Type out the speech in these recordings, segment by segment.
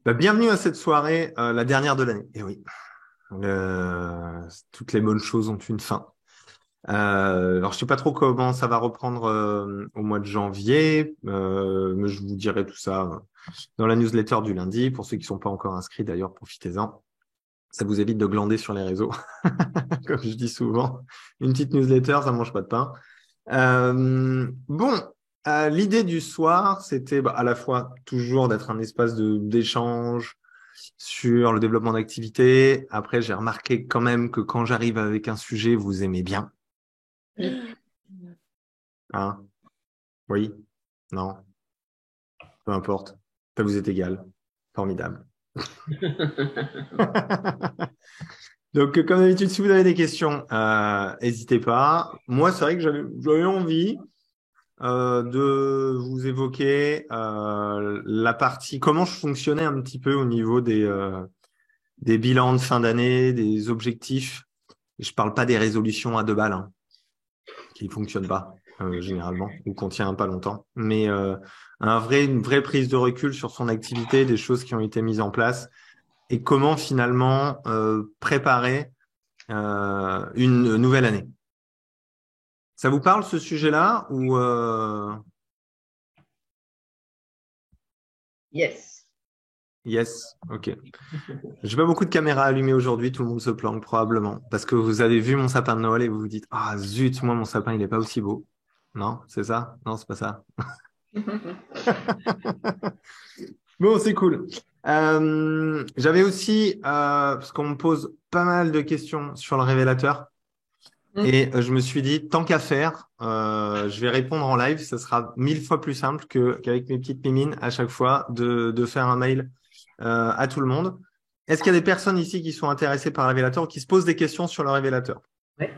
Bienvenue à cette soirée, la dernière de l'année. Et oui, toutes les bonnes choses ont une fin. Alors, je sais pas trop comment ça va reprendre au mois de janvier, mais je vous dirai tout ça dans la newsletter du lundi. Pour ceux qui sont pas encore inscrits, d'ailleurs, profitez-en. Ça vous évite de glander sur les réseaux, comme je dis souvent. Une petite newsletter, ça mange pas de pain. Bon, l'idée du soir, c'était à la fois toujours d'être un espace d'échange sur le développement d'activité. Après, j'ai remarqué quand même que quand j'arrive avec un sujet, vous aimez bien. Hein? Oui? Non? Peu importe. Ça vous est égal. Formidable. Donc, comme d'habitude, si vous avez des questions, n'hésitez pas. Moi, c'est vrai que j'avais envie de vous évoquer la partie, comment je fonctionnais un petit peu au niveau des bilans de fin d'année, des objectifs. Je parle pas des résolutions à 2 balles, hein, qui fonctionnent pas généralement ou qu'on tient pas longtemps, mais une vraie prise de recul sur son activité, des choses qui ont été mises en place et comment finalement préparer une nouvelle année. Ça vous parle ce sujet-là ou Yes. Yes, ok. J'ai pas beaucoup de caméras allumées aujourd'hui, tout le monde se planque probablement parce que vous avez vu mon sapin de Noël et vous vous dites ah zut, moi mon sapin il est pas aussi beau. Non, c'est ça? Non, c'est pas ça. Bon, c'est cool. J'avais aussi, parce qu'on me pose pas mal de questions sur le révélateur, et je me suis dit, tant qu'à faire, je vais répondre en live. Ça sera 1000 fois plus simple qu'avec mes petites mimines à chaque fois de faire un mail à tout le monde. Est-ce qu'il y a des personnes ici qui sont intéressées par le révélateur ou qui se posent des questions sur le révélateur? Ouais.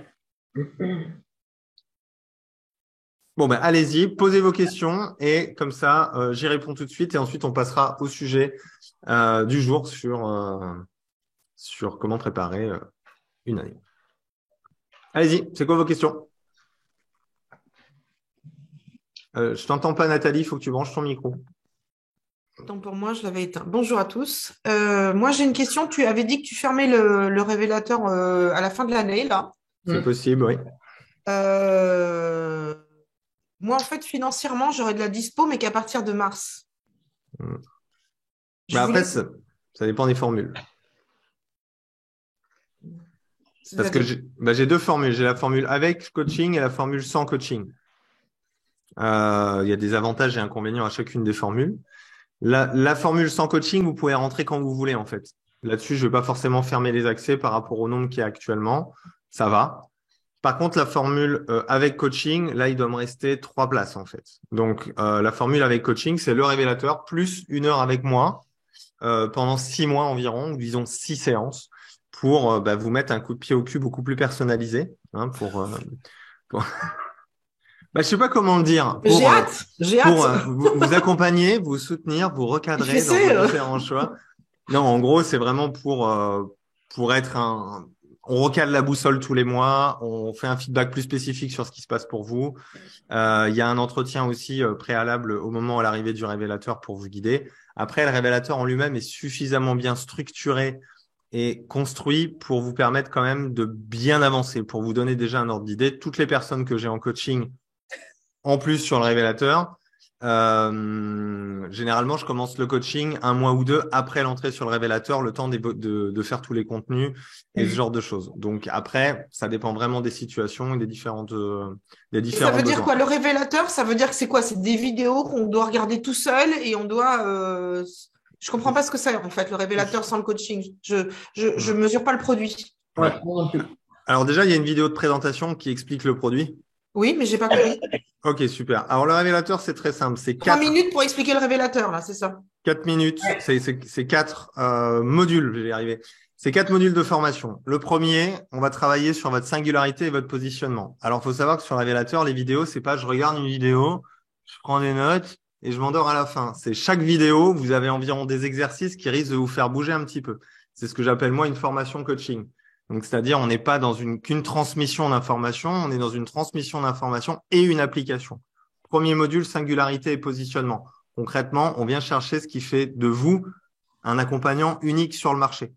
Bon, ben, allez-y, posez vos questions et comme ça, j'y réponds tout de suite et ensuite on passera au sujet du jour sur comment préparer une année. Allez-y, c'est quoi vos questions? Je t'entends pas, Nathalie, il faut que tu branches ton micro. Tant pour moi, je l'avais éteint. Bonjour à tous. Moi, j'ai une question. Tu avais dit que tu fermais le révélateur à la fin de l'année, là. C'est possible, oui. Euh, Moi, en fait, financièrement, j'aurais de la dispo, mais qu'à partir de mars. Mais Je après, voulais... ça dépend des formules. Parce que C'est-à-dire... j'ai 2 formules. J'ai la formule avec coaching et la formule sans coaching. Il y a des avantages et inconvénients à chacune des formules. La formule sans coaching, vous pouvez rentrer quand vous voulez, en fait. Là-dessus, je ne vais pas forcément fermer les accès par rapport au nombre qu'il y a actuellement. Ça va. Par contre, la formule avec coaching, là, il doit me rester 3 places, en fait. Donc, la formule avec coaching, c'est le révélateur plus 1 heure avec moi pendant 6 mois environ, ou disons 6 séances, pour vous mettre un coup de pied au cul beaucoup plus personnalisé, hein, pour... je sais pas comment le dire, J'ai hâte, j'ai pour hâte. vous accompagner, vous soutenir, vous recadrer dans vos J'essaie. différents choix. Non, en gros, c'est vraiment pour être on recale la boussole tous les mois, on fait un feedback plus spécifique sur ce qui se passe pour vous. Il y a un entretien aussi préalable au moment à l'arrivée du révélateur pour vous guider. Après, le révélateur en lui-même est suffisamment bien structuré et construit pour vous permettre quand même de bien avancer, pour vous donner déjà un ordre d'idée. Toutes les personnes que j'ai en coaching, en plus sur le révélateur, généralement, je commence le coaching 1 mois ou 2 après l'entrée sur le révélateur, le temps de faire tous les contenus et ce genre de choses. Donc après, ça dépend vraiment des situations et des Ça différents veut dire besoins. quoi? Le révélateur, ça veut dire que c'est quoi? C'est des vidéos qu'on doit regarder tout seul et on doit... Je comprends pas ce que c'est, en fait, le révélateur sans le coaching. Je mesure pas le produit. Ouais. Alors déjà, il y a une vidéo de présentation qui explique le produit. Oui, mais j'ai pas compris. Ok, super. Alors le révélateur, c'est très simple. C'est 3 4 minutes pour expliquer le révélateur, là, c'est ça. 4 minutes. C'est 4 modules, je vais y arriver. C'est 4 modules de formation. Le premier, on va travailler sur votre singularité et votre positionnement. Alors, il faut savoir que sur le révélateur, les vidéos, c'est pas je regarde une vidéo, je prends des notes et je m'endors à la fin. C'est chaque vidéo, vous avez environ des exercices qui risquent de vous faire bouger un petit peu. C'est ce que j'appelle moi une formation coaching. Donc, c'est-à-dire, on n'est pas dans qu'une transmission d'informations, on est dans une transmission d'informations et une application. Premier module, singularité et positionnement. Concrètement, on vient chercher ce qui fait de vous un accompagnant unique sur le marché.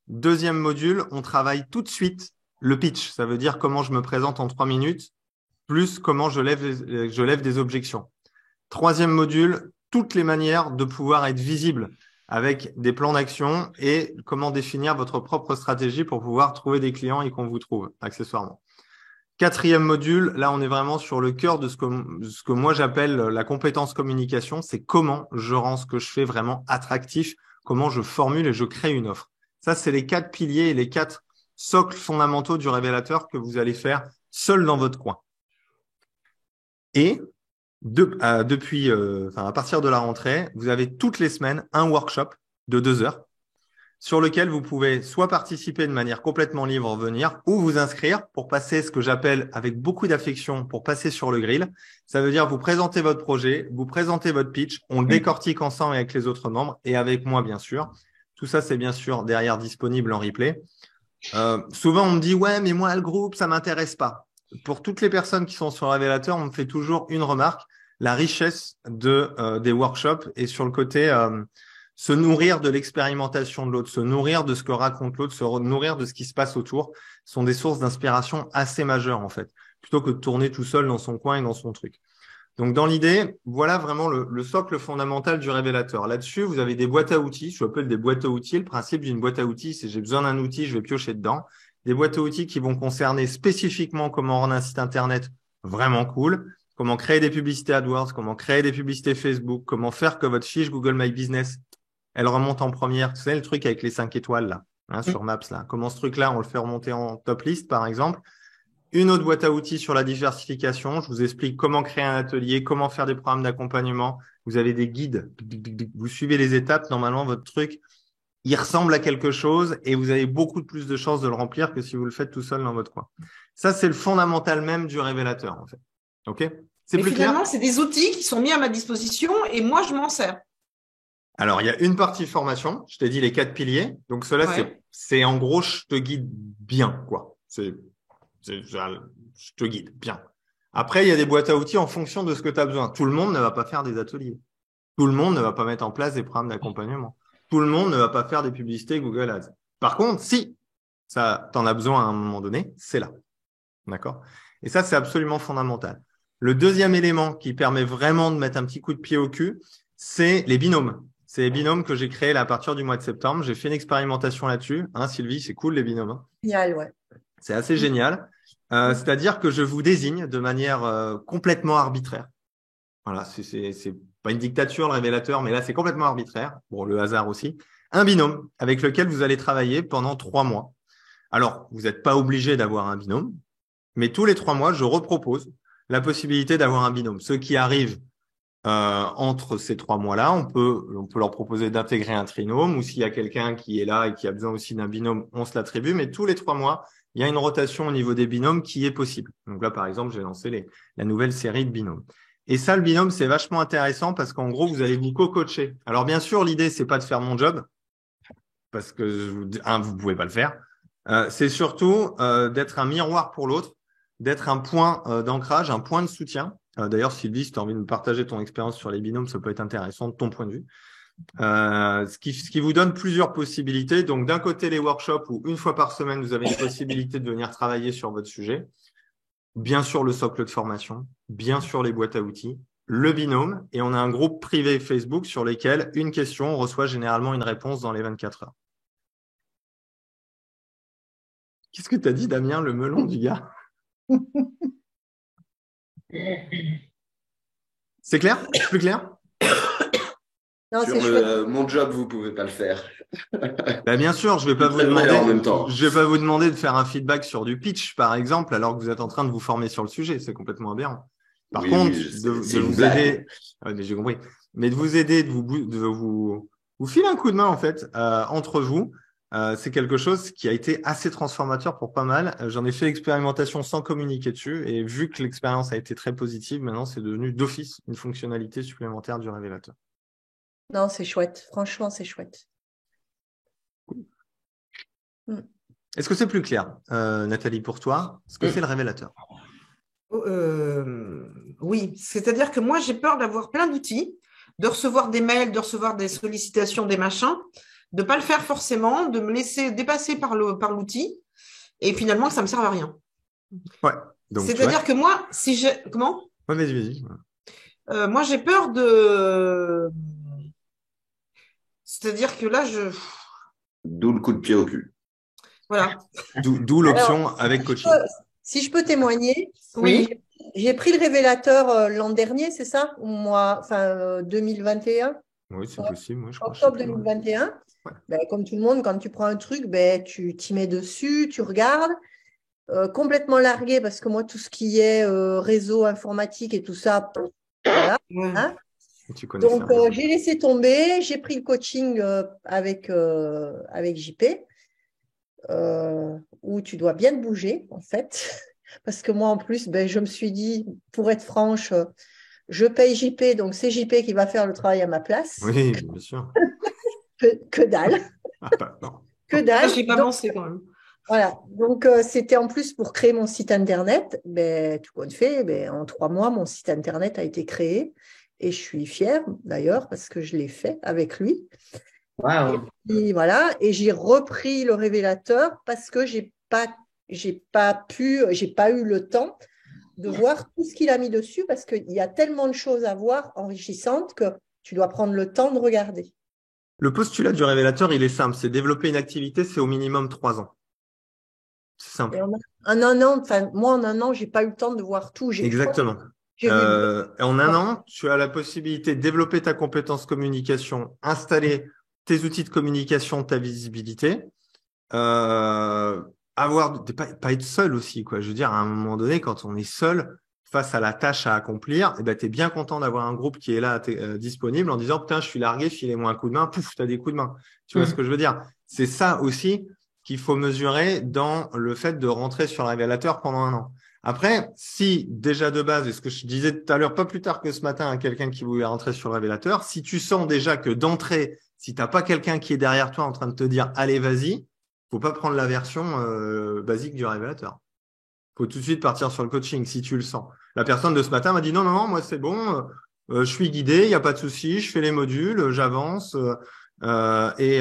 Deuxième module, on travaille tout de suite le pitch. Ça veut dire comment je me présente en 3 minutes, plus comment je lève des objections. Troisième module, toutes les manières de pouvoir être visible avec des plans d'action et comment définir votre propre stratégie pour pouvoir trouver des clients et qu'on vous trouve accessoirement. Quatrième module, là, on est vraiment sur le cœur de ce que moi j'appelle la compétence communication. C'est comment je rends ce que je fais vraiment attractif, comment je formule et je crée une offre. Ça, c'est les 4 piliers et les 4 socles fondamentaux du révélateur que vous allez faire seul dans votre coin. Et à partir de la rentrée, vous avez toutes les semaines un workshop de 2 heures sur lequel vous pouvez soit participer de manière complètement libre, venir, ou vous inscrire pour passer ce que j'appelle avec beaucoup d'affection, pour passer sur le grill. Ça veut dire vous présentez votre projet, vous présentez votre pitch, on le décortique ensemble avec les autres membres et avec moi, bien sûr. Tout ça, c'est bien sûr derrière disponible en replay. Souvent, on me dit « Ouais, mais moi, le groupe, ça m'intéresse pas ». Pour toutes les personnes qui sont sur le révélateur, on me fait toujours une remarque, la richesse des workshops et sur le côté se nourrir de l'expérimentation de l'autre, se nourrir de ce que raconte l'autre, se nourrir de ce qui se passe autour, sont des sources d'inspiration assez majeures en fait, plutôt que de tourner tout seul dans son coin et dans son truc. Donc dans l'idée, voilà vraiment le socle fondamental du révélateur. Là-dessus, vous avez des boîtes à outils, je appelle des boîtes à outils. Le principe d'une boîte à outils, c'est j'ai besoin d'un outil, je vais piocher dedans. Des boîtes à outils qui vont concerner spécifiquement comment rendre un site internet vraiment cool, comment créer des publicités AdWords, comment créer des publicités Facebook, comment faire que votre fiche Google My Business elle remonte en première. Tu sais, le truc avec les 5 étoiles, là, sur Maps, là. Comment ce truc-là, on le fait remonter en top list, par exemple. Une autre boîte à outils sur la diversification. Je vous explique comment créer un atelier, comment faire des programmes d'accompagnement. Vous avez des guides. Vous suivez les étapes. Normalement, votre truc, il ressemble à quelque chose et vous avez beaucoup plus de chances de le remplir que si vous le faites tout seul dans votre coin. Ça, c'est le fondamental même du révélateur, en fait. OK? C'est Mais plus clair? finalement, c'est des outils qui sont mis à ma disposition et moi, je m'en sers. Alors, il y a une partie formation. Je t'ai dit les 4 piliers. Donc, cela, c'est en gros, je te guide bien, quoi. Je te guide bien. Après, il y a des boîtes à outils en fonction de ce que tu as besoin. Tout le monde ne va pas faire des ateliers. Tout le monde ne va pas mettre en place des programmes d'accompagnement. Tout le monde ne va pas faire des publicités Google Ads. Par contre, si ça, t'en as besoin à un moment donné, c'est là. D'accord? Et ça, c'est absolument fondamental. Le deuxième élément qui permet vraiment de mettre un petit coup de pied au cul, c'est les binômes. C'est les binômes que j'ai créés là, à partir du mois de septembre. J'ai fait une expérimentation là-dessus. Hein, Sylvie, c'est cool les binômes. Hein. Génial, ouais. C'est assez génial. C'est-à-dire que je vous désigne de manière complètement arbitraire. Voilà, c'est pas une dictature le révélateur, mais là c'est complètement arbitraire. Bon, le hasard aussi. Un binôme avec lequel vous allez travailler pendant 3 mois. Alors, vous n'êtes pas obligé d'avoir un binôme, mais tous les 3 mois, je repropose la possibilité d'avoir un binôme. Ceux qui arrivent entre ces 3 mois-là, on peut leur proposer d'intégrer un trinôme ou s'il y a quelqu'un qui est là et qui a besoin aussi d'un binôme, on se l'attribue. Mais tous les 3 mois, il y a une rotation au niveau des binômes qui est possible. Donc là, par exemple, j'ai lancé la nouvelle série de binômes. Et ça, le binôme, c'est vachement intéressant parce qu'en gros, vous allez vous co-coacher. Alors bien sûr, l'idée, c'est pas de faire mon job parce que vous pouvez pas le faire. C'est surtout d'être un miroir pour l'autre, d'être un point d'ancrage, un point de soutien. D'ailleurs, Sylvie, si tu as envie de me partager ton expérience sur les binômes, ça peut être intéressant de ton point de vue. Ce qui vous donne plusieurs possibilités. Donc, d'un côté, les workshops où une fois par semaine, vous avez une possibilité de venir travailler sur votre sujet. Bien sûr, le socle de formation, bien sûr, les boîtes à outils, le binôme, et on a un groupe privé Facebook sur lequel une question, on reçoit généralement une réponse dans les 24 heures. Qu'est-ce que tu as dit, Damien, le melon du gars? C'est clair? Plus clair? Non, sur mon job, vous pouvez pas le faire. Bah bien sûr, je vais pas vous demander de faire un feedback sur du pitch, par exemple, alors que vous êtes en train de vous former sur le sujet. C'est complètement aberrant. Par contre, de vous aider, mais j'ai compris, mais de vous aider, de vous filer un coup de main en fait entre vous. C'est quelque chose qui a été assez transformateur pour pas mal. J'en ai fait l'expérimentation sans communiquer dessus et vu que l'expérience a été très positive, maintenant c'est devenu d'office une fonctionnalité supplémentaire du révélateur. Non, c'est chouette. Franchement, c'est chouette. Est-ce que c'est plus clair, Nathalie, pour toi, ce que c'est le révélateur? Oui, c'est-à-dire que moi, j'ai peur d'avoir plein d'outils. de recevoir des mails, de recevoir des sollicitations, des machins, de ne pas le faire forcément, de me laisser dépasser par l'outil et finalement que ça ne me serve à rien. Ouais. Donc, c'est-à-dire que moi, si j'ai… Comment? Ouais, vas-y. Moi, j'ai peur de… C'est-à-dire que là, D'où le coup de pied au cul. Voilà. D'où l'option avec coaching. Si je peux témoigner, Oui. j'ai pris le révélateur l'an dernier, c'est ça? Ou moi, enfin 2021, Oui, c'est possible. Moi, je crois. octobre Je sais plus, ouais. 2021. Ouais. Ben, comme tout le monde, quand tu prends un truc, ben, tu t'y mets dessus, tu regardes. Complètement largué parce que moi, tout ce qui est réseau informatique et tout ça, voilà. Ouais. Hein. Tu connais ça. Donc, j'ai laissé tomber. J'ai pris le coaching avec JP, où tu dois bien te bouger, en fait. Parce que moi, en plus, ben, je me suis dit, pour être franche, je paye JP, donc c'est JP qui va faire le travail à ma place. Oui, bien sûr. Que dalle. Ah, bah, non. Que Ça, dalle. je n'ai pas Donc, pensé quand même. voilà. Donc, c'était en plus pour créer mon site Internet. Ben, tout compte fait, ben, en 3 mois, mon site Internet a été créé. Et je suis fière, d'ailleurs, parce que je l'ai fait avec lui. Waouh. Et voilà. Et j'ai repris le révélateur parce que j'ai pas eu le temps de voir tout ce qu'il a mis dessus parce qu'il y a tellement de choses à voir enrichissantes que tu dois prendre le temps de regarder. Le postulat du révélateur, il est simple. C'est développer une activité, c'est au minimum 3 ans. C'est simple. Et en un an, enfin, moi, en un an, j'ai pas eu le temps de voir tout. Exactement. J'ai vu En un an, tu as la possibilité de développer ta compétence communication, installer tes outils de communication, ta visibilité, pas être seul aussi, quoi. Je veux dire, à un moment donné, quand on est seul face à la tâche à accomplir, eh ben, tu es bien content d'avoir un groupe qui est là, disponible en disant, putain, je suis largué, filez-moi un coup de main, pouf, tu as des coups de main. Tu vois ce que je veux dire? C'est ça aussi qu'il faut mesurer dans le fait de rentrer sur le révélateur pendant un an. Après, si déjà de base, et ce que je disais tout à l'heure, pas plus tard que ce matin à quelqu'un qui voulait rentrer sur le révélateur, si tu sens déjà que d'entrée, si tu n'as pas quelqu'un qui est derrière toi en train de te dire, allez, vas-y, faut pas prendre la version basique du révélateur. Faut tout de suite partir sur le coaching si tu le sens. La personne de ce matin m'a dit, non, moi c'est bon, je suis guidé, il n'y a pas de souci, je fais les modules, j'avance. Et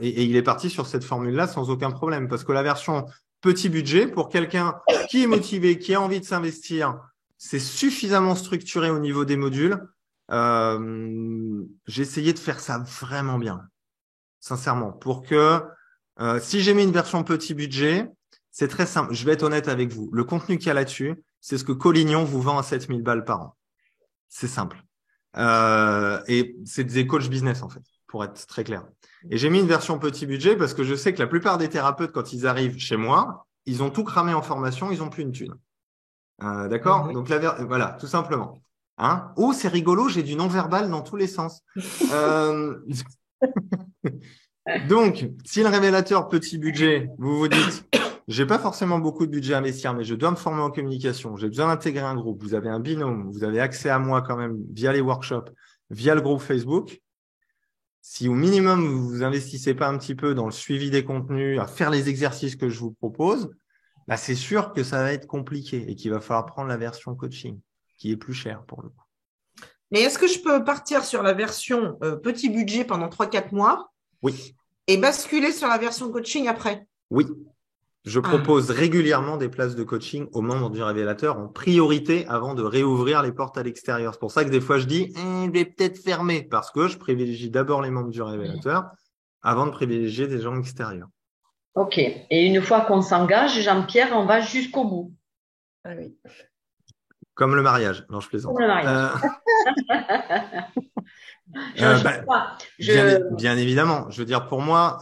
il est parti sur cette formule-là sans aucun problème. Parce que la version petit budget, pour quelqu'un qui est motivé, qui a envie de s'investir, c'est suffisamment structuré au niveau des modules. J'ai essayé de faire ça vraiment bien, sincèrement, pour que si j'ai mis une version petit budget, c'est très simple. Je vais être honnête avec vous. Le contenu qu'il y a là-dessus, c'est ce que Collignon vous vend à 7000 balles par an. C'est simple. Et c'est des coachs business, en fait, pour être très clair. Et j'ai mis une version petit budget parce que je sais que la plupart des thérapeutes, quand ils arrivent chez moi, ils ont tout cramé en formation, ils n'ont plus une thune. D'accord? Oui. Donc, voilà, tout simplement. Hein? Oh, c'est rigolo, j'ai du non-verbal dans tous les sens. Donc, si le révélateur petit budget, vous vous dites, j'ai pas forcément beaucoup de budget à investir, mais je dois me former en communication, j'ai besoin d'intégrer un groupe, vous avez un binôme, vous avez accès à moi quand même via les workshops, via le groupe Facebook. Si au minimum, vous investissez pas un petit peu dans le suivi des contenus, à faire les exercices que je vous propose, bah, c'est sûr que ça va être compliqué et qu'il va falloir prendre la version coaching, qui est plus chère pour le coup. Mais est-ce que je peux partir sur la version petit budget pendant 3-4 mois Oui. et basculer sur la version coaching après? Oui. Je propose régulièrement des places de coaching aux membres du révélateur en priorité avant de réouvrir les portes à l'extérieur. C'est pour ça que des fois je dis je vais peut-être fermer parce que je privilégie d'abord les membres du révélateur avant de privilégier des gens extérieurs. Ok. Et une fois qu'on s'engage, Jean-Pierre, on va jusqu'au bout. Ah oui. Comme le mariage. Non, je plaisante. Comme le mariage. Bien évidemment. Je veux dire, pour moi,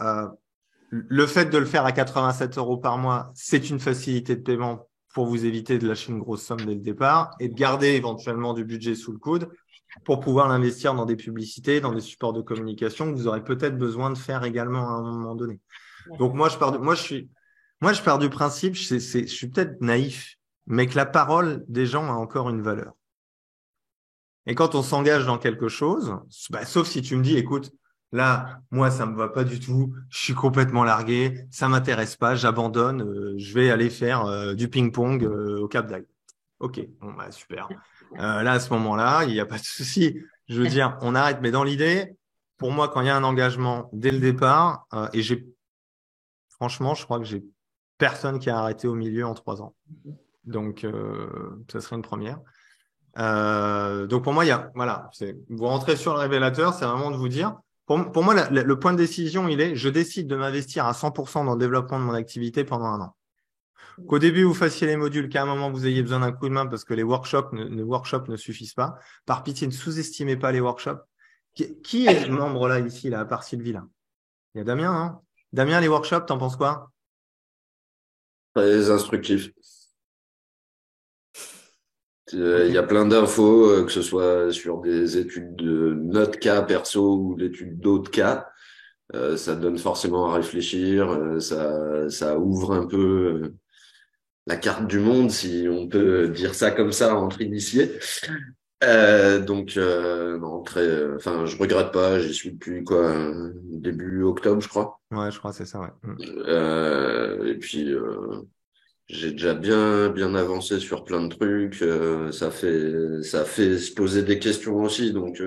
le fait de le faire à 87 € par mois, c'est une facilité de paiement pour vous éviter de lâcher une grosse somme dès le départ et de garder éventuellement du budget sous le coude pour pouvoir l'investir dans des publicités, dans des supports de communication que vous aurez peut-être besoin de faire également à un moment donné. Donc moi, je pars du principe, je suis peut-être naïf, mais que la parole des gens a encore une valeur. Et quand on s'engage dans quelque chose, bah, sauf si tu me dis, écoute, là, moi, ça me va pas du tout, je suis complètement largué, ça m'intéresse pas, j'abandonne, je vais aller faire du ping-pong au Cap d'Agde. Ok, bon, bah, super. Là, à ce moment-là, il n'y a pas de souci. Je veux dire, on arrête. Mais dans l'idée, pour moi, quand il y a un engagement dès le départ, franchement, je crois que j'ai personne qui a arrêté au milieu en 3 ans. Donc, ça serait une première. Donc pour moi, vous rentrez sur le révélateur, c'est vraiment de vous dire, pour moi, le point de décision, je décide de m'investir à 100% dans le développement de mon activité pendant 1 an. Qu'au début, vous fassiez les modules, qu'à un moment, vous ayez besoin d'un coup de main parce que les workshops ne suffisent pas. Par pitié, ne sous-estimez pas les workshops. Qui est le membre là, ici, là, à part Sylvie, là? Il y a Damien, hein? Damien, les workshops, t'en penses quoi? Très instructif. Il y a plein d'infos, que ce soit sur des études de notre cas perso ou d'études d'autres cas. Ça donne forcément à réfléchir. Ça ouvre un peu la carte du monde, si on peut dire ça comme ça, entre initiés. Donc, non, je regrette pas. J'y suis depuis début octobre, je crois. Ouais, je crois que c'est ça, ouais. Et puis, j'ai déjà bien avancé sur plein de trucs. Ça fait se poser des questions aussi. Donc,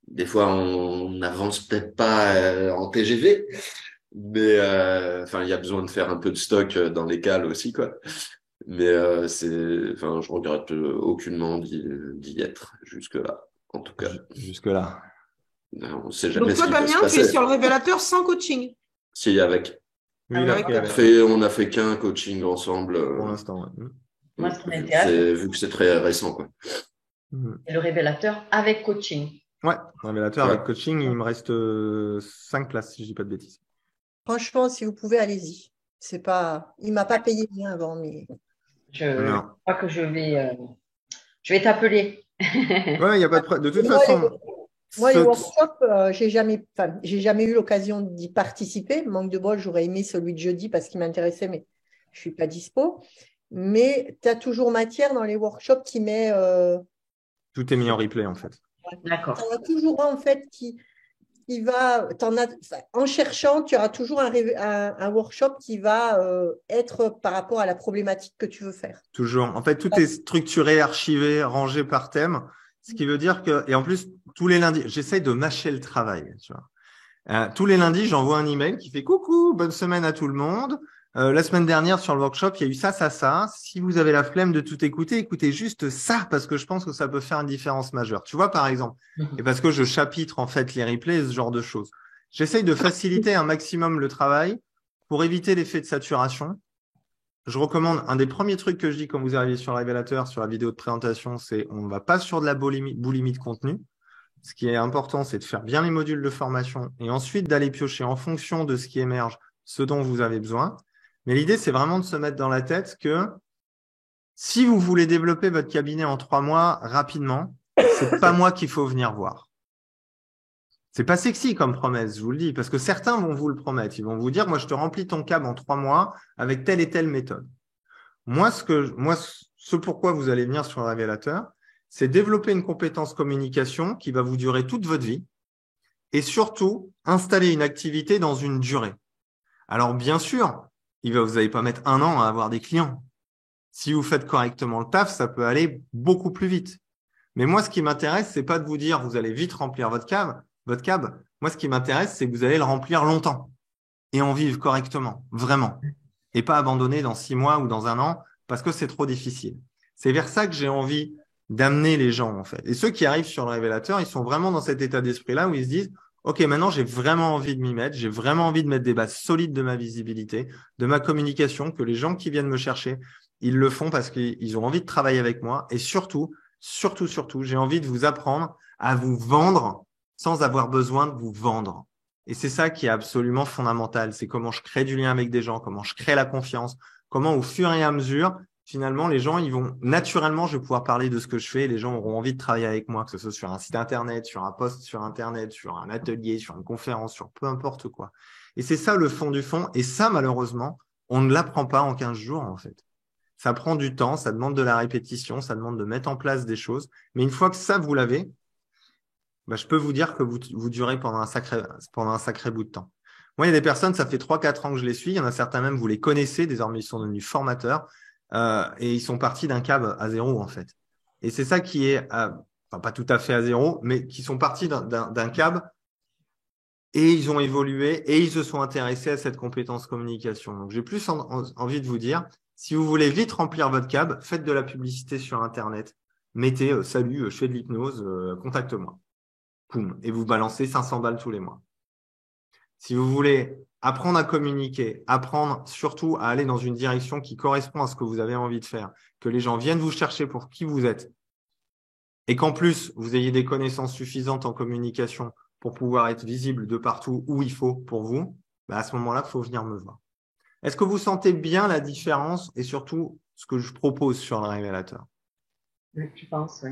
des fois, on n'avance peut-être pas en TGV, mais il y a besoin de faire un peu de stock dans les cales aussi, quoi. Mais je regrette aucunement d'y être jusque-là, en tout cas. Jusque-là. On sait jamais Donc toi, ce qui peut se Damien, tu passer. es sur le révélateur sans coaching. Si, avec. Oui, On a fait qu'un coaching ensemble. Pour l'instant, ouais. Moi, ce qui m'intéresse, vu que c'est très récent, quoi. c'est le révélateur avec coaching. Ouais, révélateur avec coaching, il me reste 5 places, si je dis pas de bêtises. Franchement, si vous pouvez, allez-y. Il m'a pas payé rien avant, mais. Je crois que je vais t'appeler. Ouais, il n'y a pas de problème. De toute façon. Moi, les workshops, j'ai jamais eu l'occasion d'y participer. Manque de bol, j'aurais aimé celui de jeudi parce qu'il m'intéressait, mais je suis pas dispo. Mais tu as toujours matière dans les workshops qui met. Tout est mis en replay, en fait. D'accord. Tu en as toujours un, en fait, qui va. En cherchant, tu auras toujours un workshop qui va être par rapport à la problématique que tu veux faire. Toujours. En fait, tout est structuré, archivé, rangé par thème. Ce qui veut dire que, et en plus, tous les lundis, j'essaye de mâcher le travail, tu vois. Tous les lundis, j'envoie un email qui fait coucou, bonne semaine à tout le monde. La semaine dernière, sur le workshop, il y a eu ça, ça, ça. Si vous avez la flemme de tout écouter, écoutez juste ça, parce que je pense que ça peut faire une différence majeure. Tu vois, par exemple, et parce que je chapitre, en fait, les replays et ce genre de choses. J'essaye de faciliter un maximum le travail pour éviter l'effet de saturation. Je recommande, un des premiers trucs que je dis quand vous arrivez sur le révélateur, sur la vidéo de présentation, c'est on ne va pas sur de la boulimie de contenu. Ce qui est important, c'est de faire bien les modules de formation et ensuite d'aller piocher en fonction de ce qui émerge, ce dont vous avez besoin. Mais l'idée, c'est vraiment de se mettre dans la tête que si vous voulez développer votre cabinet en 3 mois rapidement, c'est pas moi qu'il faut venir voir. C'est pas sexy comme promesse, je vous le dis, parce que certains vont vous le promettre. Ils vont vous dire, moi, je te remplis ton câble en 3 mois avec telle et telle méthode. Moi, ce pourquoi vous allez venir sur le révélateur, c'est développer une compétence communication qui va vous durer toute votre vie et surtout installer une activité dans une durée. Alors, bien sûr, vous n'allez pas mettre 1 an à avoir des clients. Si vous faites correctement le taf, ça peut aller beaucoup plus vite. Mais moi, ce qui m'intéresse, c'est pas de vous dire, vous allez vite remplir votre câble. Moi, ce qui m'intéresse, c'est que vous allez le remplir longtemps et en vivre correctement, vraiment. Et pas abandonner dans 6 mois ou dans 1 an parce que c'est trop difficile. C'est vers ça que j'ai envie d'amener les gens, en fait. Et ceux qui arrivent sur le révélateur, ils sont vraiment dans cet état d'esprit-là où ils se disent, OK, maintenant, j'ai vraiment envie de m'y mettre. J'ai vraiment envie de mettre des bases solides de ma visibilité, de ma communication, que les gens qui viennent me chercher, ils le font parce qu'ils ont envie de travailler avec moi. Et surtout, j'ai envie de vous apprendre à vous vendre sans avoir besoin de vous vendre. Et c'est ça qui est absolument fondamental. C'est comment je crée du lien avec des gens, comment je crée la confiance, comment au fur et à mesure, finalement, les gens, naturellement, je vais pouvoir parler de ce que je fais. Les gens auront envie de travailler avec moi, que ce soit sur un site internet, sur un post sur internet, sur un atelier, sur une conférence, sur peu importe quoi. Et c'est ça le fond du fond. Et ça, malheureusement, on ne l'apprend pas en 15 jours, en fait. Ça prend du temps, ça demande de la répétition, ça demande de mettre en place des choses. Mais une fois que ça, vous l'avez, je peux vous dire que vous durez pendant un sacré bout de temps. Moi, il y a des personnes, ça fait 3-4 ans que je les suis. Il y en a certains même, vous les connaissez. Désormais, ils sont devenus formateurs et ils sont partis d'un câble à 0, en fait. Et c'est ça qui est… enfin pas tout à fait à zéro, mais qui sont partis d'un câble et ils ont évolué et ils se sont intéressés à cette compétence communication. Donc, j'ai plus envie de vous dire, si vous voulez vite remplir votre câble, faites de la publicité sur Internet. Mettez salut, je fais de l'hypnose, contacte-moi. Poum, et vous balancez 500 balles tous les mois. Si vous voulez apprendre à communiquer, apprendre surtout à aller dans une direction qui correspond à ce que vous avez envie de faire, que les gens viennent vous chercher pour qui vous êtes, et qu'en plus, vous ayez des connaissances suffisantes en communication pour pouvoir être visible de partout où il faut pour vous, à ce moment-là, il faut venir me voir. Est-ce que vous sentez bien la différence et surtout ce que je propose sur le révélateur? Oui, je pense, oui.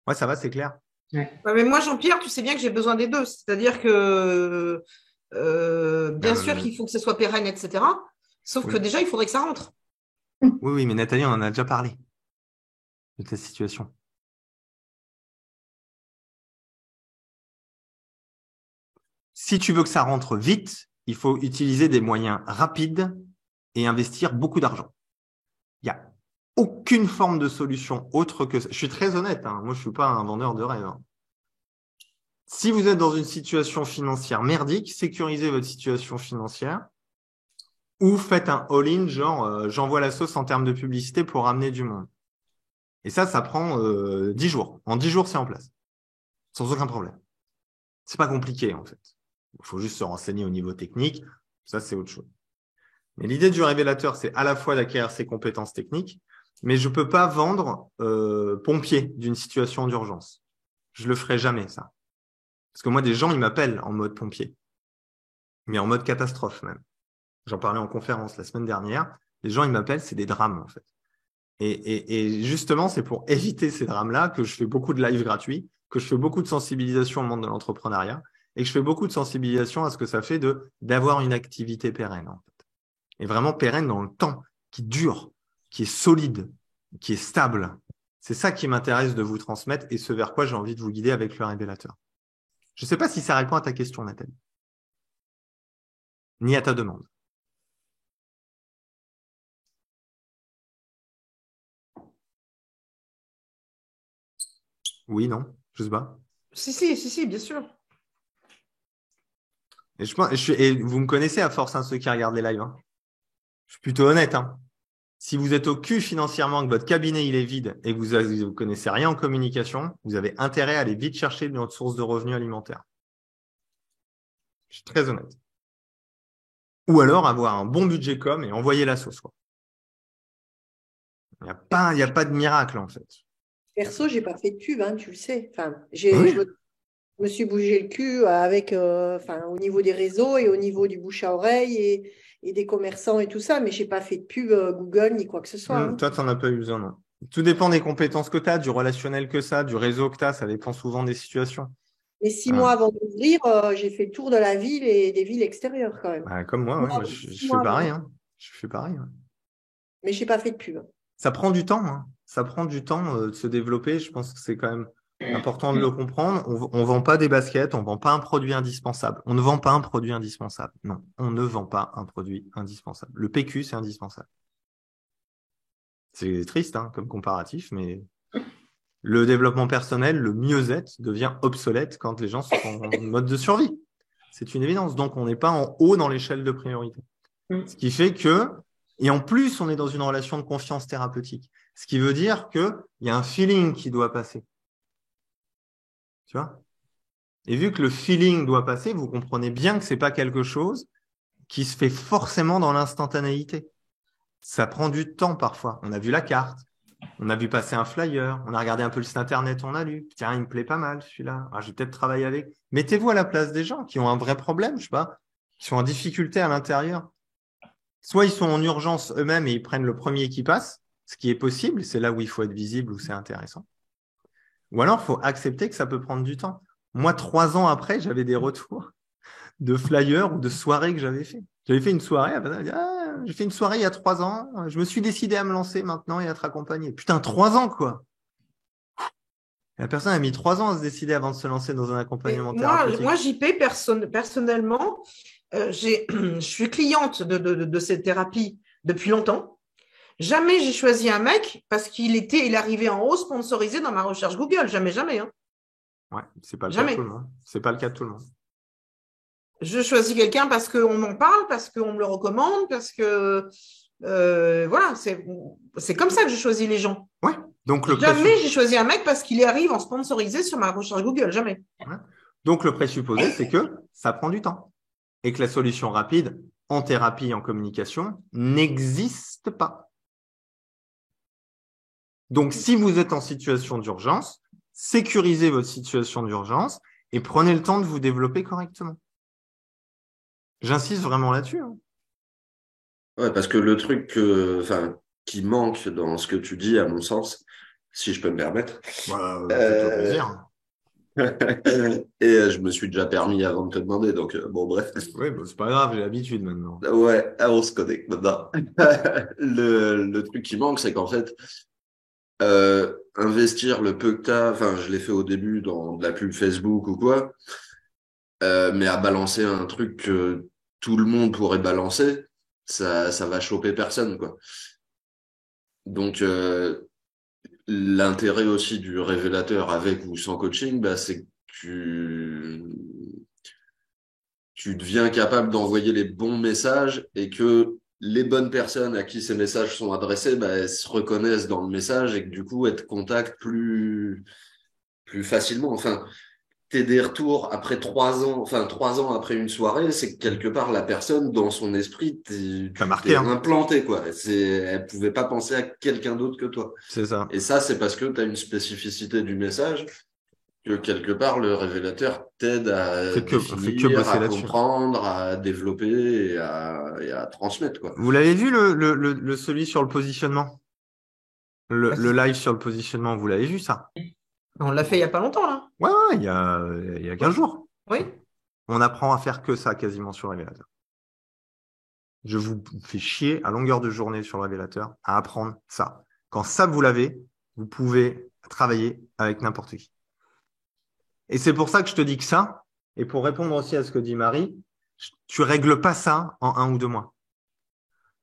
Ouais, ça va, c'est clair. Ouais, mais moi, Jean-Pierre, tu sais bien que j'ai besoin des deux. C'est-à-dire que, bien sûr qu'il faut que ce soit pérenne, etc. Sauf que déjà, il faudrait que ça rentre. Oui, mais Nathalie, on en a déjà parlé de ta situation. Si tu veux que ça rentre vite, il faut utiliser des moyens rapides et investir beaucoup d'argent. Il n'y a aucune forme de solution autre que ça. Je suis très honnête, hein. Moi, je ne suis pas un vendeur de rêve. Hein. Si vous êtes dans une situation financière merdique, sécurisez votre situation financière ou faites un all-in, genre j'envoie la sauce en termes de publicité pour ramener du monde. Et ça prend 10 jours. En 10 jours, c'est en place. Sans aucun problème. C'est pas compliqué, en fait. Il faut juste se renseigner au niveau technique. Ça, c'est autre chose. Mais l'idée du révélateur, c'est à la fois d'acquérir ses compétences techniques, mais je peux pas vendre pompier d'une situation d'urgence. Je le ferai jamais, ça. Parce que moi, des gens, ils m'appellent en mode pompier. Mais en mode catastrophe, même. J'en parlais en conférence la semaine dernière. Les gens, ils m'appellent, c'est des drames, en fait. Et justement, c'est pour éviter ces drames-là que je fais beaucoup de lives gratuits, que je fais beaucoup de sensibilisation au monde de l'entrepreneuriat et que je fais beaucoup de sensibilisation à ce que ça fait d'avoir une activité pérenne, en fait. Et vraiment pérenne dans le temps, qui dure, qui est solide, qui est stable. C'est ça qui m'intéresse de vous transmettre et ce vers quoi j'ai envie de vous guider avec le révélateur. Je ne sais pas si ça répond à ta question, Nathalie, ni à ta demande. Oui, non, je sais pas. Si, bien sûr. Et vous me connaissez à force, hein, ceux qui regardent les lives. Hein. Je suis plutôt honnête. Hein. Si vous êtes au cul financièrement, que votre cabinet il est vide et que vous connaissez rien en communication, vous avez intérêt à aller vite chercher une autre source de revenus alimentaires. Je suis très honnête. Ou alors avoir un bon budget com et envoyer la sauce. Quoi. Il n'y a pas de miracle en fait. Perso, j'ai pas fait de pub, hein, tu le sais. Enfin, je me suis bougé le cul avec, au niveau des réseaux et au niveau du bouche à oreille et des commerçants et tout ça, mais j'ai pas fait de pub Google ni quoi que ce soit. Hein. Toi, tu n'en as pas eu besoin, non. Tout dépend des compétences que tu as, du relationnel que ça, du réseau que tu as, ça dépend souvent des situations. Et 6 mois avant d'ouvrir, j'ai fait le tour de la ville et des villes extérieures quand même. Comme moi, ouais. Moi, je fais pareil. Hein. Je fais pareil. Ouais. Mais j'ai pas fait de pub. Ça prend du temps. Hein. Ça prend du temps de se développer. Je pense que c'est quand même important de le comprendre. On vend pas des baskets, on vend pas un produit indispensable. On ne vend pas un produit indispensable. Non, on ne vend pas un produit indispensable. Le PQ, c'est indispensable. C'est triste hein, comme comparatif, mais le développement personnel, le mieux-être devient obsolète quand les gens sont en mode de survie. C'est une évidence. Donc, on n'est pas en haut dans l'échelle de priorité. Ce qui fait que, et en plus, on est dans une relation de confiance thérapeutique. Ce qui veut dire qu'il y a un feeling qui doit passer. Tu vois? Et vu que le feeling doit passer, vous comprenez bien que c'est pas quelque chose qui se fait forcément dans l'instantanéité. Ça prend du temps parfois. On a vu la carte, on a vu passer un flyer, on a regardé un peu le site internet, on a lu. Tiens, il me plaît pas mal celui-là. Ah, je vais peut-être travailler avec. Mettez-vous à la place des gens qui ont un vrai problème, je sais pas, qui sont en difficulté à l'intérieur. Soit ils sont en urgence eux-mêmes et ils prennent le premier qui passe, ce qui est possible, c'est là où il faut être visible, où c'est intéressant. Ou alors, il faut accepter que ça peut prendre du temps. Moi, 3 ans après, j'avais des retours de flyers ou de soirées que j'avais fait. J'avais fait une soirée, j'ai fait une soirée il y a 3 ans, je me suis décidé à me lancer maintenant et à te raccompagner. Putain, 3 ans, quoi. La personne a mis 3 ans à se décider avant de se lancer dans un accompagnement thérapeutique. Moi, JP, personnellement, je suis cliente de cette thérapie depuis longtemps. Jamais j'ai choisi un mec parce il arrivait en haut sponsorisé dans ma recherche Google. Jamais, jamais. Hein. Ouais, c'est pas le cas de Jamais. tout le monde. C'est pas le cas de tout le monde. Je choisis quelqu'un parce qu'on m'en parle, parce qu'on me le recommande, parce que voilà, c'est comme ça que je choisis les gens. Ouais. Donc Jamais j'ai choisi un mec parce qu'il arrive en sponsorisé sur ma recherche Google. Jamais. Ouais. Donc le présupposé, c'est que ça prend du temps et que la solution rapide en thérapie et en communication n'existe pas. Donc si vous êtes en situation d'urgence, sécurisez votre situation d'urgence et prenez le temps de vous développer correctement. J'insiste vraiment là-dessus. Hein. Ouais, parce que le truc qui manque dans ce que tu dis, à mon sens, si je peux me permettre, Fais-toi plaisir. et je me suis déjà permis avant de te demander, donc bon, bref. Oui, c'est pas grave, j'ai l'habitude maintenant. Ouais, on se connecte maintenant. Le truc qui manque, c'est qu'en fait, investir le peu que t'as, je l'ai fait au début dans de la pub Facebook ou quoi, mais à balancer un truc que tout le monde pourrait balancer, ça va choper personne, quoi. Donc, l'intérêt aussi du révélateur avec ou sans coaching, c'est que tu deviens capable d'envoyer les bons messages et que les bonnes personnes à qui ces messages sont adressés, elles se reconnaissent dans le message et que du coup, elles te contactent plus facilement. Enfin, t'es des retours après 3 ans après une soirée, c'est que quelque part, la personne, dans son esprit, tu marqué, t'es hein. implanté, quoi. Elle pouvait pas penser à quelqu'un d'autre que toi. C'est ça. Et ça, c'est parce que tu as une spécificité du message que quelque part, le révélateur t'aide à Fait que définir, bosser à là-dessus. comprendre, à développer et à transmettre, quoi. Vous l'avez vu celui sur le positionnement? Le live sur le positionnement, vous l'avez vu ça? On l'a fait il n'y a pas longtemps, là. Ouais, il y a 15 jours. Oui. On apprend à faire que ça quasiment sur le révélateur. Je vous fais chier à longueur de journée sur le révélateur à apprendre ça. Quand ça, vous l'avez, vous pouvez travailler avec n'importe qui. Et c'est pour ça que je te dis que ça, et pour répondre aussi à ce que dit Marie, tu règles pas ça en 1 ou 2 mois.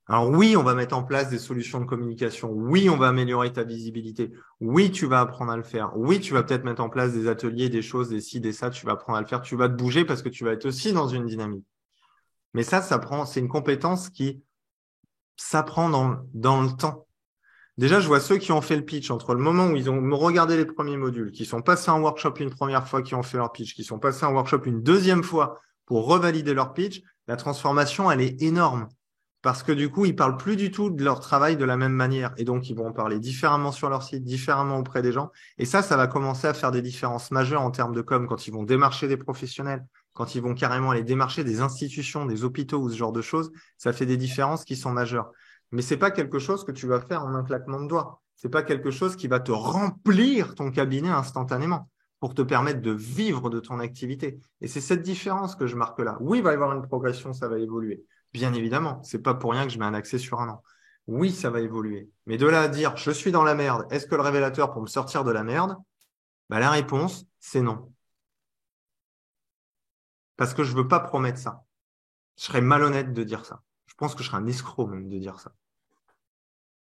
Alors oui, on va mettre en place des solutions de communication. Oui, on va améliorer ta visibilité. Oui, tu vas apprendre à le faire. Oui, tu vas peut-être mettre en place des ateliers, des choses, des ci, des ça. Tu vas apprendre à le faire. Tu vas te bouger parce que tu vas être aussi dans une dynamique. Mais ça c'est une compétence qui s'apprend dans le temps. Déjà, je vois ceux qui ont fait le pitch entre le moment où ils ont regardé les premiers modules, qui sont passés en workshop une première fois, qui ont fait leur pitch, qui sont passés en workshop une deuxième fois pour revalider leur pitch. La transformation, elle est énorme. Parce que du coup, ils parlent plus du tout de leur travail de la même manière. Et donc, ils vont en parler différemment sur leur site, différemment auprès des gens. Et ça va commencer à faire des différences majeures en termes de com quand ils vont démarcher des professionnels, quand ils vont carrément aller démarcher des institutions, des hôpitaux ou ce genre de choses. Ça fait des différences qui sont majeures. Mais c'est pas quelque chose que tu vas faire en un claquement de doigts. C'est pas quelque chose qui va te remplir ton cabinet instantanément pour te permettre de vivre de ton activité. Et c'est cette différence que je marque là. Oui, il va y avoir une progression, ça va évoluer. Bien évidemment, c'est pas pour rien que je mets un accès sur 1 an. Oui, ça va évoluer. Mais de là à dire, je suis dans la merde, est-ce que le révélateur pour me sortir de la merde? La réponse, c'est non. Parce que je veux pas promettre ça. Je serais malhonnête de dire ça. Je pense que je serais un escroc même de dire ça.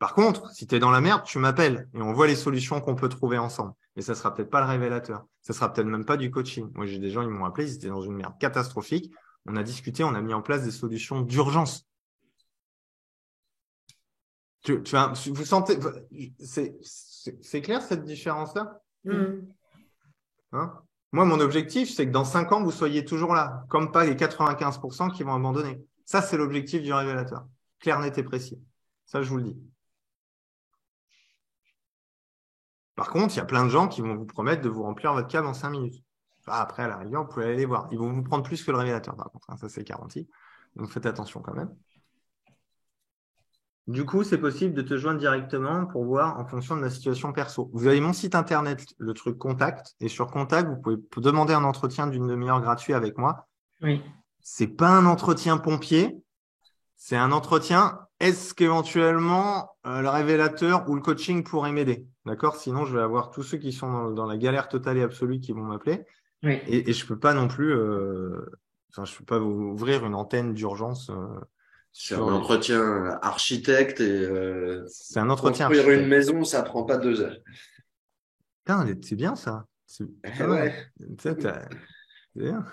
Par contre, si tu es dans la merde, tu m'appelles et on voit les solutions qu'on peut trouver ensemble. Mais ça sera peut-être pas le révélateur. Ça sera peut-être même pas du coaching. Moi, j'ai des gens, ils m'ont appelé, ils étaient dans une merde catastrophique. On a discuté, on a mis en place des solutions d'urgence. Vous sentez, c'est clair cette différence-là? Hein? Moi, mon objectif, c'est que dans 5 ans, vous soyez toujours là, comme pas les 95% qui vont abandonner. Ça, c'est l'objectif du révélateur. Clair, net et précis. Ça, je vous le dis. Par contre, il y a plein de gens qui vont vous promettre de vous remplir votre cave en 5 minutes. Après, à la rigueur, vous pouvez aller les voir. Ils vont vous prendre plus que le révélateur, par contre. Ça, c'est garanti. Donc, faites attention quand même. Du coup, c'est possible de te joindre directement pour voir en fonction de la situation perso. Vous avez mon site internet, le truc Contact. Et sur Contact, vous pouvez demander un entretien d'une demi-heure gratuit avec moi. Oui. C'est pas un entretien pompier. C'est un entretien. Est-ce qu'éventuellement, le révélateur ou le coaching pourrait m'aider? D'accord? Sinon, je vais avoir tous ceux qui sont dans la galère totale et absolue qui vont m'appeler. Oui. Et je peux pas non plus, je peux pas vous ouvrir une antenne d'urgence C'est un entretien architecte et c'est un entretien construire architecte. une maison, ça prend pas 2 heures. Putain, c'est bien ça. C'est pas mal. Ouais. Ça, c'est bien.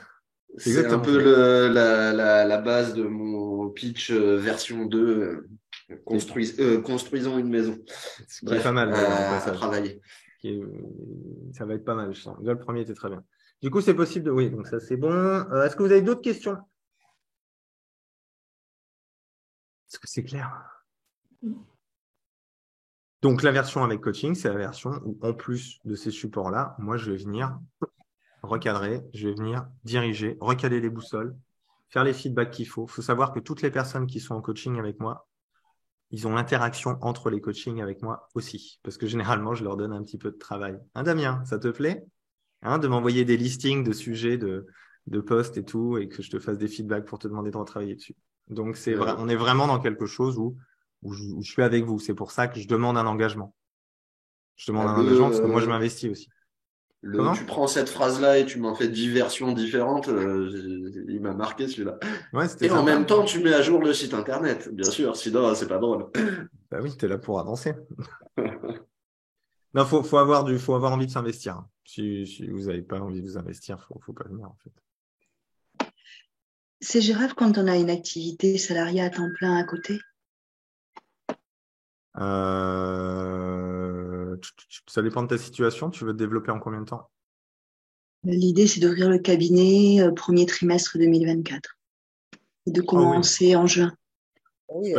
C'est un exactement peu ça. la base de mon pitch version 2. Construisons une maison. Ce qui est Bref, pas mal d'ailleurs au à passage. travailler. Ça va être pas mal, je sens. Déjà, le premier était très bien. Du coup, c'est possible de. Oui, donc ça c'est bon. Est-ce que vous avez d'autres questions? Est-ce que c'est clair? Donc, la version avec coaching, c'est la version où, en plus de ces supports-là, moi, je vais venir recadrer, je vais venir diriger, recaler les boussoles, faire les feedbacks qu'il faut. Il faut savoir que toutes les personnes qui sont en coaching avec moi, ils ont l'interaction entre les coachings avec moi aussi. Parce que généralement, je leur donne un petit peu de travail. Hein, Damien, ça te plaît? Hein, de m'envoyer des listings de sujets, de posts et tout, et que je te fasse des feedbacks pour te demander de retravailler dessus. Donc, c'est vrai, on est vraiment dans quelque chose où je suis avec vous. C'est pour ça que je demande un engagement. Je demande un engagement parce que moi, je m'investis aussi. Comment? Tu prends cette phrase-là et tu m'en fais 10 versions différentes. Il m'a marqué celui-là. Ouais, c'était Et en sympa. même temps, tu mets à jour le site internet, bien sûr. Sinon, c'est pas drôle. Bah oui, t'es là pour avancer. Non, faut avoir envie de s'investir. Si vous n'avez pas envie de vous investir, faut pas venir en fait. C'est gérable quand on a une activité salariée à temps plein à côté? Ça dépend de ta situation. Tu veux te développer en combien de temps? L'idée, c'est d'ouvrir le cabinet premier trimestre 2024 et de commencer en juin. Oui,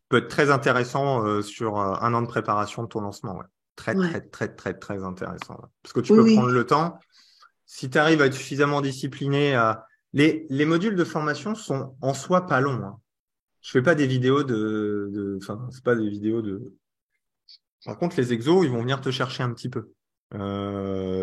Peut être très intéressant sur un an de préparation de ton lancement. Ouais. Très intéressant. Ouais. Parce que tu peux prendre le temps. Si tu arrives à être suffisamment discipliné, les modules de formation sont en soi pas longs. Hein. Je fais pas des vidéos c'est pas des vidéos de. Par contre, les exos, ils vont venir te chercher un petit peu.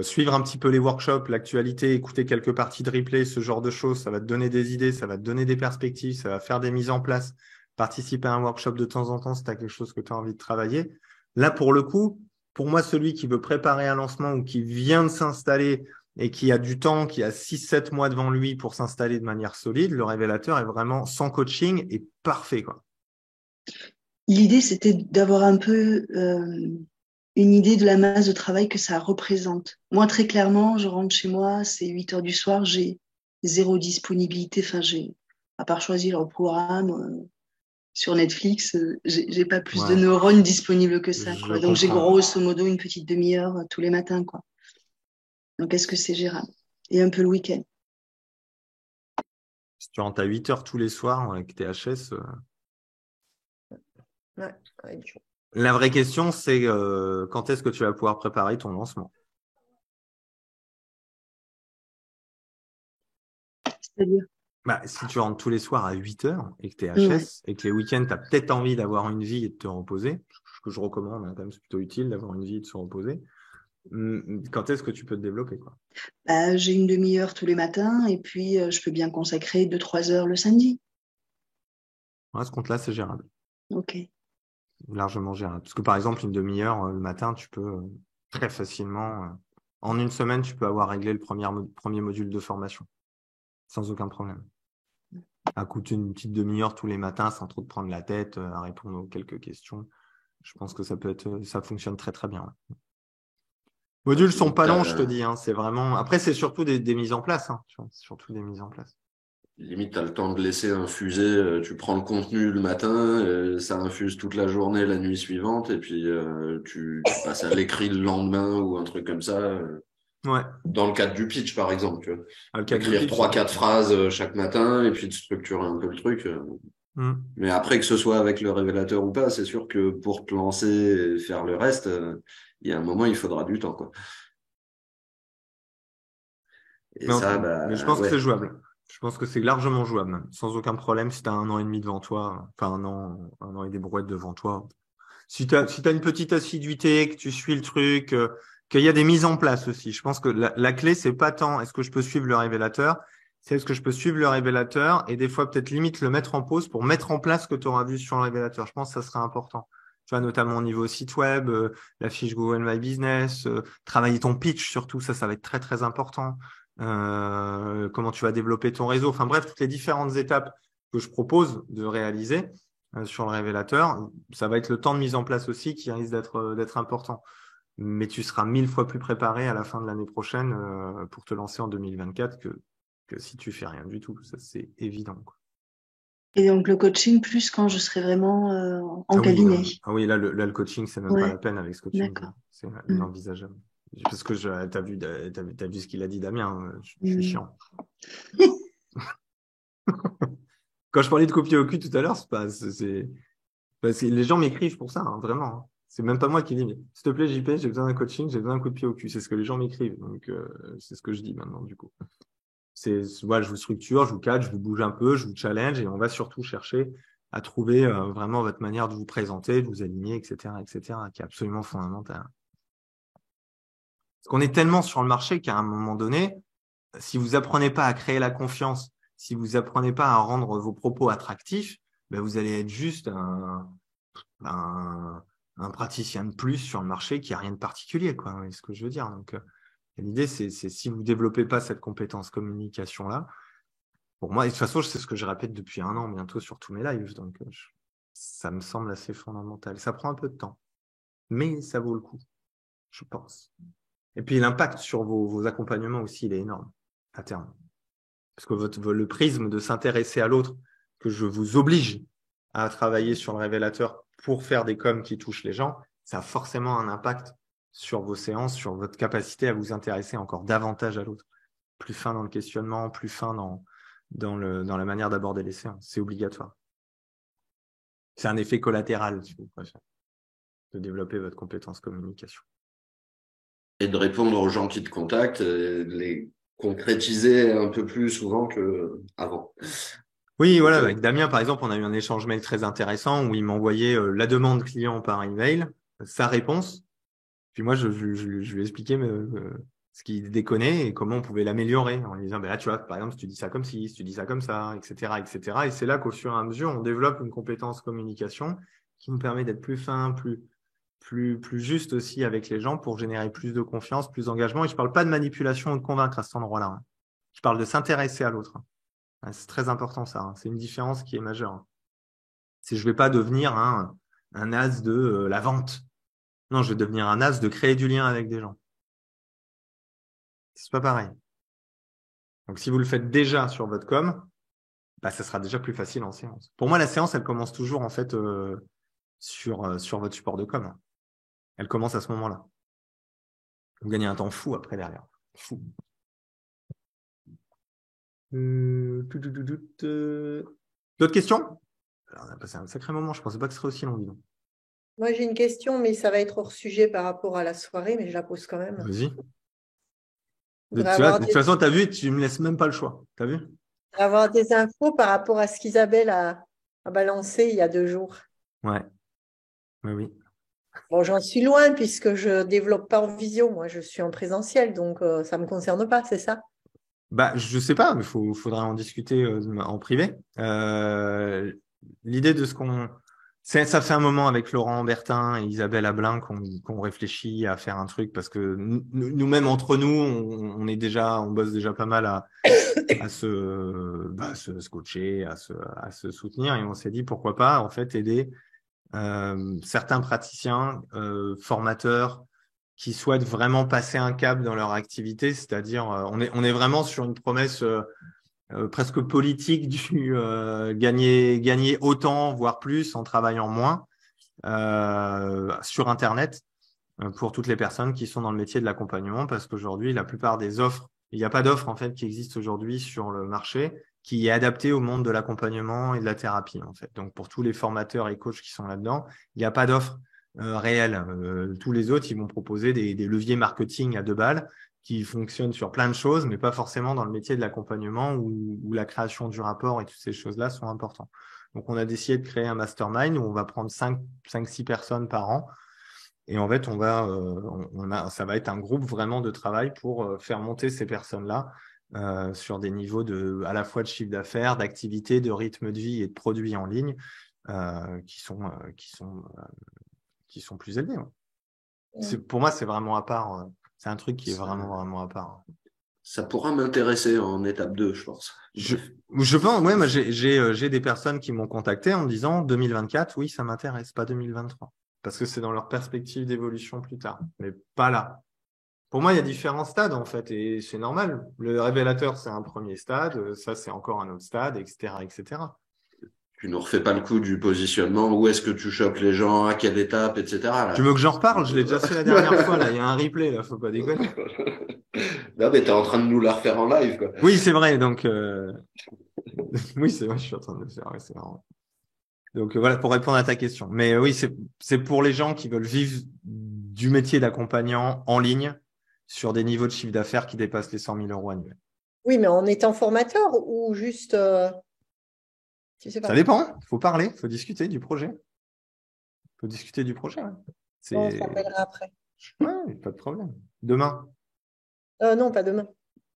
Suivre un petit peu les workshops, l'actualité, écouter quelques parties de replay, ce genre de choses, ça va te donner des idées, ça va te donner des perspectives, ça va faire des mises en place. Participer à un workshop de temps en temps si tu as quelque chose que tu as envie de travailler. Là, pour le coup, pour moi, celui qui veut préparer un lancement ou qui vient de s'installer et qui a du temps, qui a 6-7 mois devant lui pour s'installer de manière solide, le révélateur est vraiment sans coaching et parfait, quoi. L'idée, c'était d'avoir un peu une idée de la masse de travail que ça représente. Moi, très clairement, je rentre chez moi, c'est 8 heures du soir, j'ai 0 disponibilité. Enfin, à part choisir le programme sur Netflix, j'ai pas plus de neurones disponibles que ça. Quoi. Donc, j'ai grosso modo une petite demi-heure tous les matins. Quoi. Donc, est-ce que c'est gérable? Et un peu le week-end. Si tu rentres à 8 heures tous les soirs avec tes HS… La vraie question, c'est quand est-ce que tu vas pouvoir préparer ton lancement? C'est-à-dire? Si tu rentres tous les soirs à 8 heures et que tu es HS et que les week-ends, tu as peut-être envie d'avoir une vie et de te reposer, ce que je recommande, hein, quand même, c'est plutôt utile d'avoir une vie et de se reposer. Quand est-ce que tu peux te développer, quoi? J'ai une demi-heure tous les matins et puis je peux bien consacrer 2-3 heures le samedi. À ce compte-là, c'est gérable. Ok. Largement gérable. Parce que par exemple, une demi-heure le matin, tu peux très facilement, en une semaine, tu peux avoir réglé le premier module de formation. Sans aucun problème. À coup d'une petite demi-heure tous les matins, sans trop te prendre la tête, à répondre aux quelques questions. Je pense que ça fonctionne très très bien. Ouais. Modules sont pas longs, je te dis. Hein, c'est vraiment. Après, c'est surtout des mises en place. Hein, tu vois, c'est surtout des mises en place. Limite, tu as le temps de laisser infuser. Tu prends le contenu le matin, ça infuse toute la journée, la nuit suivante, et puis tu passes à l'écrit le lendemain ou un truc comme ça. Ouais. Dans le cadre du pitch, par exemple, tu vois. Écrire 3-4 phrases chaque matin et puis de structurer un peu le truc. Mais après, que ce soit avec le révélateur ou pas, c'est sûr que pour te lancer et faire le reste, il y a un moment, il faudra du temps, quoi. Et mais je pense que c'est jouable. Je pense que c'est largement jouable, même, sans aucun problème. Si tu as 1 an et demi devant toi, enfin 1 an et des brouettes devant toi. Si tu as une petite assiduité, que tu suis le truc, qu'il y a des mises en place aussi. Je pense que la clé, c'est pas tant est-ce que je peux suivre le révélateur, c'est est-ce que je peux suivre le révélateur et des fois peut-être limite le mettre en pause pour mettre en place ce que tu auras vu sur le révélateur. Je pense que ça serait important. Tu vois, notamment au niveau site web, la fiche Google My Business, travailler ton pitch surtout, ça va être très très important. Comment tu vas développer ton réseau. Enfin bref, toutes les différentes étapes que je propose de réaliser sur le révélateur, ça va être le temps de mise en place aussi qui risque d'être important. Mais tu seras 1000 fois plus préparé à la fin de l'année prochaine pour te lancer en 2024 que si tu fais rien du tout. Ça, c'est évident, quoi. Et donc le coaching plus quand je serai vraiment en Ah oui, cabinet. là, le coaching, c'est même pas Ouais, la peine avec ce que tu me dis. d'accord. C'est inenvisageable. Parce que t'as vu ce qu'il a dit, Damien. Je suis chiant. Quand je parlais de copier au cul tout à l'heure, les gens m'écrivent pour ça, hein, vraiment. Hein. C'est même pas moi qui dis, mais s'il te plaît, JP, j'ai besoin d'un coaching, j'ai besoin d'un coup de pied au cul. C'est ce que les gens m'écrivent. Donc, c'est ce que je dis maintenant, du coup. Voilà, je vous structure, je vous cadre, je vous bouge un peu, je vous challenge et on va surtout chercher à trouver vraiment votre manière de vous présenter, de vous aligner, etc., qui est absolument fondamental. Parce qu'on est tellement sur le marché qu'à un moment donné, si vous apprenez pas à créer la confiance, si vous apprenez pas à rendre vos propos attractifs, ben vous allez être juste un praticien de plus sur le marché qui a rien de particulier, quoi. Vous voyez ce que je veux dire. Donc, l'idée, c'est si vous développez pas cette compétence communication-là, pour moi, et de toute façon, c'est ce que je répète depuis 1 an bientôt sur tous mes lives, donc ça me semble assez fondamental. Ça prend un peu de temps, mais ça vaut le coup, je pense. Et puis l'impact sur vos accompagnements aussi, il est énorme à terme. Parce que le prisme de s'intéresser à l'autre, que je vous oblige à travailler sur le révélateur pour faire des coms qui touchent les gens, ça a forcément un impact sur vos séances, sur votre capacité à vous intéresser encore davantage à l'autre. Plus fin dans le questionnement, plus fin dans la manière d'aborder les séances. C'est obligatoire. C'est un effet collatéral, si vous préférez, de développer votre compétence communication. Et de répondre aux gens qui te contactent, de les concrétiser un peu plus souvent qu'avant. Oui, voilà. Avec Damien, par exemple, on a eu un échange mail très intéressant où il m'envoyait la demande client par email, sa réponse. Puis moi, je lui ai expliqué ce qu'il déconnait et comment on pouvait l'améliorer en lui disant, ben là, tu vois, par exemple, si tu dis ça comme ci, si tu dis ça comme ça, etc., etc. Et c'est là qu'au fur et à mesure, on développe une compétence communication qui nous permet d'être plus fin, plus juste aussi avec les gens pour générer plus de confiance, plus d'engagement. Et je parle pas de manipulation ou de convaincre à cet endroit-là. Hein. Je parle de s'intéresser à l'autre. Hein. C'est très important, ça. Hein. C'est une différence qui est majeure. Hein. Je vais pas devenir un as de la vente. Non, je vais devenir un as de créer du lien avec des gens. C'est pas pareil. Donc, si vous le faites déjà sur votre com, bah, ça sera déjà plus facile en séance. Pour moi, la séance, elle commence toujours, en fait, sur votre support de com. Elle commence à ce moment-là. Vous gagnez un temps fou après derrière. Fou. D'autres questions? Alors, on a passé un sacré moment. Je pensais pas que ce serait aussi long, dis donc. Moi, j'ai une question, mais ça va être hors sujet par rapport à la soirée, mais je la pose quand même. Vas-y. Je De voudrais toute façon, tu as vu, tu me laisses même pas le choix. Tu as vu? avoir des infos par rapport à ce qu'Isabelle a balancé il y a 2 jours. Ouais. Oui. Bon, j'en suis loin puisque je développe pas en visio. Moi, je suis en présentiel, donc ça me concerne pas, c'est ça? Bah, je sais pas, mais faudra en discuter en privé. L'idée de ça fait un moment avec Laurent Bertin et Isabelle Ablin qu'on réfléchit à faire un truc parce que nous-mêmes entre nous, on bosse déjà pas mal à se coacher, à se soutenir et on s'est dit pourquoi pas en fait aider certains praticiens, formateurs qui souhaitent vraiment passer un cap dans leur activité, c'est-à-dire on est vraiment sur une promesse presque politique du gagner autant, voire plus, en travaillant moins sur Internet pour toutes les personnes qui sont dans le métier de l'accompagnement, parce qu'aujourd'hui, la plupart des offres, il n'y a pas d'offre en fait qui existe aujourd'hui sur le marché qui est adaptée au monde de l'accompagnement et de la thérapie en fait. Donc pour tous les formateurs et coachs qui sont là-dedans, il n'y a pas d'offre réelle. Tous les autres, ils vont proposer des leviers marketing à 2 balles qui fonctionnent sur plein de choses, mais pas forcément dans le métier de l'accompagnement où la création du rapport et toutes ces choses-là sont importantes. Donc on a décidé de créer un mastermind où on va prendre 5-6 personnes par an. Et en fait, ça va être un groupe vraiment de travail pour faire monter ces personnes-là sur des niveaux à la fois de chiffre d'affaires, d'activité, de rythme de vie et de produits en ligne qui sont plus élevés. Ouais. Pour moi, c'est vraiment à part. C'est un truc qui est vraiment, vraiment à part. Ça pourra m'intéresser en étape 2, je pense. Je pense, ouais, moi j'ai des personnes qui m'ont contacté en me disant 2024, oui, ça m'intéresse, pas 2023. Parce que c'est dans leur perspective d'évolution plus tard, mais pas là. Pour moi, il y a différents stades en fait, et c'est normal. Le révélateur, c'est un premier stade, ça c'est encore un autre stade, etc., etc. Tu nous refais pas le coup du positionnement, où est-ce que tu chopes les gens, à quelle étape, etc. Là. Tu veux que j'en reparle? Je l'ai déjà fait la dernière fois, là, il y a un replay, là, faut pas déconner. Non, mais t'es en train de nous la refaire en live, quoi. Oui, c'est vrai, donc oui, c'est vrai, je suis en train de le faire, ouais, c'est marrant. Donc voilà, pour répondre à ta question. Mais oui, c'est pour les gens qui veulent vivre du métier d'accompagnant en ligne sur des niveaux de chiffre d'affaires qui dépassent les 100 000 euros annuels. Oui, mais en étant formateur ou juste, tu sais Ça pas. dépend, il faut parler, il faut discuter du projet. Il faut discuter du projet. Ouais. On s'appellera après. Ouais, pas de problème. Demain. Non, pas demain.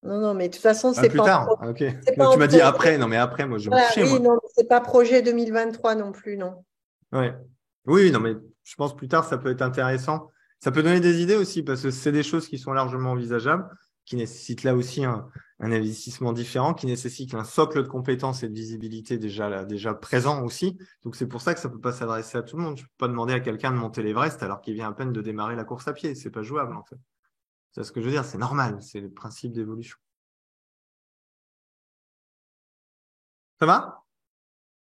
Non, mais de toute façon, Ah, c'est plus pas tard. Ok. c'est Non, pas tu en m'as dit projet. après. Non, mais après, moi, je vais me Voilà, coucher, oui, moi. non, c'est pas projet 2023 non plus, non. Ouais. Oui, non, mais je pense plus tard, ça peut être intéressant. Ça peut donner des idées aussi, parce que c'est des choses qui sont largement envisageables, qui nécessitent là aussi un investissement différent, qui nécessitent un socle de compétences et de visibilité déjà présent aussi. Donc, c'est pour ça que ça peut pas s'adresser à tout le monde. Je peux pas demander à quelqu'un de monter l'Everest alors qu'il vient à peine de démarrer la course à pied. C'est pas jouable, en fait. C'est ce que je veux dire. C'est normal. C'est le principe d'évolution. Ça va?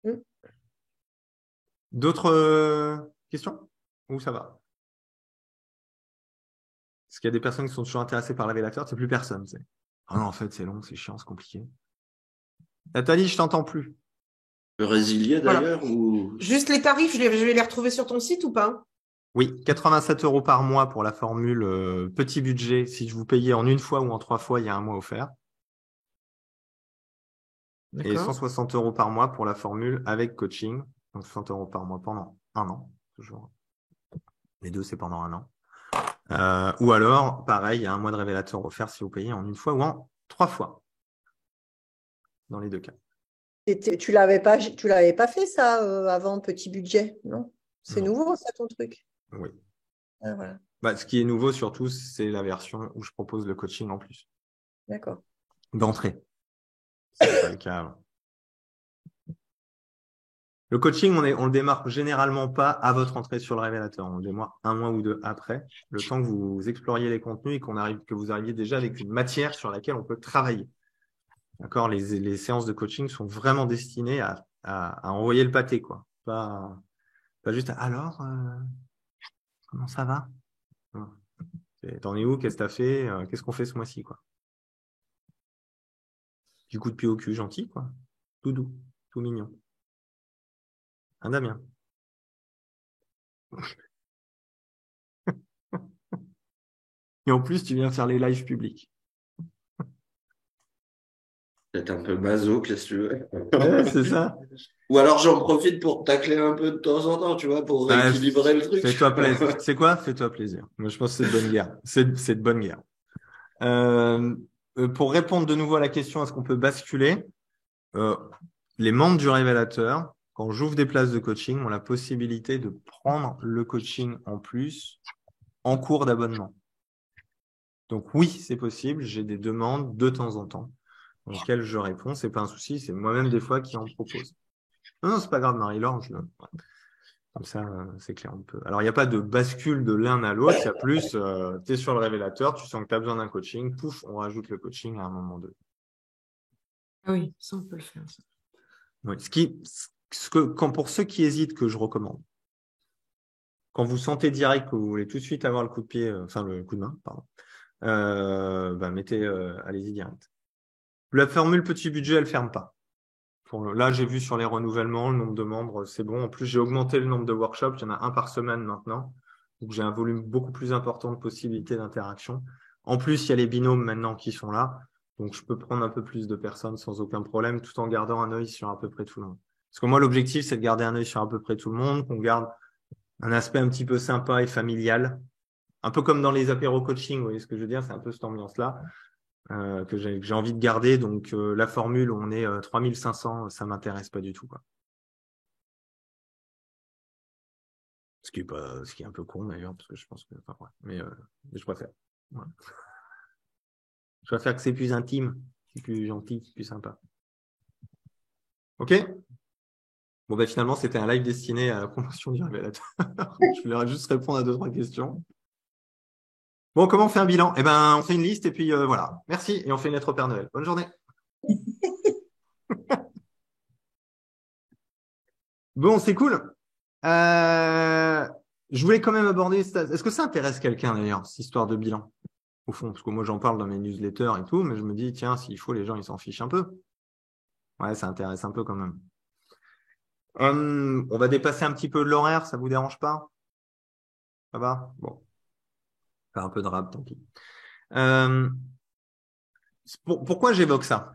Mm. D'autres questions? Ou ça va? Parce qu'il y a des personnes qui sont toujours intéressées par le révélateur, c'est plus personne. Ah non, en fait, c'est long, c'est chiant, c'est compliqué. Nathalie, je t'entends plus. Le résilier, Voilà. d'ailleurs, ou... Juste les tarifs, je vais les retrouver sur ton site ou pas? Oui, 87 euros par mois pour la formule petit budget. Si je vous payais en une fois ou en 3 fois, il y a un mois offert. Et D'accord. 160 euros par mois pour la formule avec coaching. Donc 60 euros par mois pendant un an, toujours. Les deux, c'est pendant un an. Ou alors, pareil, il y a un mois de révélateur offert si vous payez en une fois ou en 3 fois. Dans les deux cas. Tu l'avais pas fait ça avant, petit budget, non? C'est Non. nouveau, ça, ton truc? Oui. Ah, voilà, Bah, ce qui est nouveau surtout, c'est la version où je propose le coaching en plus. d'accord. D'entrée. C'est pas le cas avant. Le coaching, on le démarre généralement pas à votre entrée sur le révélateur. On le démarre un mois ou deux après, le temps que vous exploriez les contenus et que vous arriviez déjà avec une matière sur laquelle on peut travailler. D'accord? Les séances de coaching sont vraiment destinées à envoyer le pâté, quoi. Pas juste alors, comment ça va? T'en es où? Qu'est-ce que t'as fait? Qu'est-ce qu'on fait ce mois-ci, quoi? Du coup de pied au cul, gentil, quoi. Tout doux, tout mignon. Un Damien. Et en plus, tu viens faire les lives publics. Peut-être un peu maso, qu'est-ce que tu veux. Ouais, c'est ça. Ou alors j'en profite pour tacler un peu de temps en temps, tu vois, pour rééquilibrer le truc. Fais-toi plaisir. C'est quoi? Fais-toi plaisir. Moi, je pense que c'est de bonne guerre. C'est de bonne guerre. Pour répondre de nouveau à la question, est-ce qu'on peut basculer? Les membres du révélateur, quand j'ouvre des places de coaching, ont la possibilité de prendre le coaching en plus en cours d'abonnement. Donc oui, c'est possible. J'ai des demandes de temps en temps auxquelles je réponds. C'est pas un souci. C'est moi-même des fois qui en propose. Non, c'est pas grave, Marie-Laure. Comme ça, c'est clair, on peut. Alors, il n'y a pas de bascule de l'un à l'autre. Il y a plus, tu es sur le révélateur, tu sens que tu as besoin d'un coaching, pouf, on rajoute le coaching à un moment donné. Ah oui, ça, on peut le faire. Ça. Oui. Pour ceux qui hésitent, que je recommande, quand vous sentez direct que vous voulez tout de suite avoir le coup de pied, enfin le coup de main, pardon, allez-y direct. La formule petit budget, elle ferme pas. Là, j'ai vu sur les renouvellements, le nombre de membres, c'est bon. En plus, j'ai augmenté le nombre de workshops. Il y en a un par semaine maintenant. Donc, j'ai un volume beaucoup plus important de possibilités d'interaction. En plus, il y a les binômes maintenant qui sont là. Donc, je peux prendre un peu plus de personnes sans aucun problème, tout en gardant un œil sur à peu près tout le monde. Parce que moi, l'objectif, c'est de garder un œil sur à peu près tout le monde, qu'on garde un aspect un petit peu sympa et familial. Un peu comme dans les apéros coaching, vous voyez ce que je veux dire? C'est un peu cette ambiance-là. Que j'ai envie de garder. Donc, la formule où on est 3500, ça m'intéresse pas du tout, quoi. Ce qui est un peu con d'ailleurs, parce que je pense que, enfin, ouais, mais je préfère. Ouais. Je préfère que c'est plus intime, c'est plus gentil, c'est plus sympa. OK? Bon, ben finalement, c'était un live destiné à la promotion du révélateur. Je voulais juste répondre à 2-3 questions. Bon, comment on fait un bilan? Eh ben, on fait une liste et puis voilà. Merci et on fait une lettre au Père Noël. Bonne journée. Bon, c'est cool. Je voulais quand même aborder. Est-ce que ça intéresse quelqu'un d'ailleurs, cette histoire de bilan, au fond? Parce que moi, j'en parle dans mes newsletters et tout, mais je me dis, tiens, s'il faut, les gens, ils s'en fichent un peu. Ouais, ça intéresse un peu quand même. On va dépasser un petit peu de l'horaire, ça vous dérange pas? Ça va? Bon, faire un peu de rap, tant pis. Pourquoi j'évoque ça?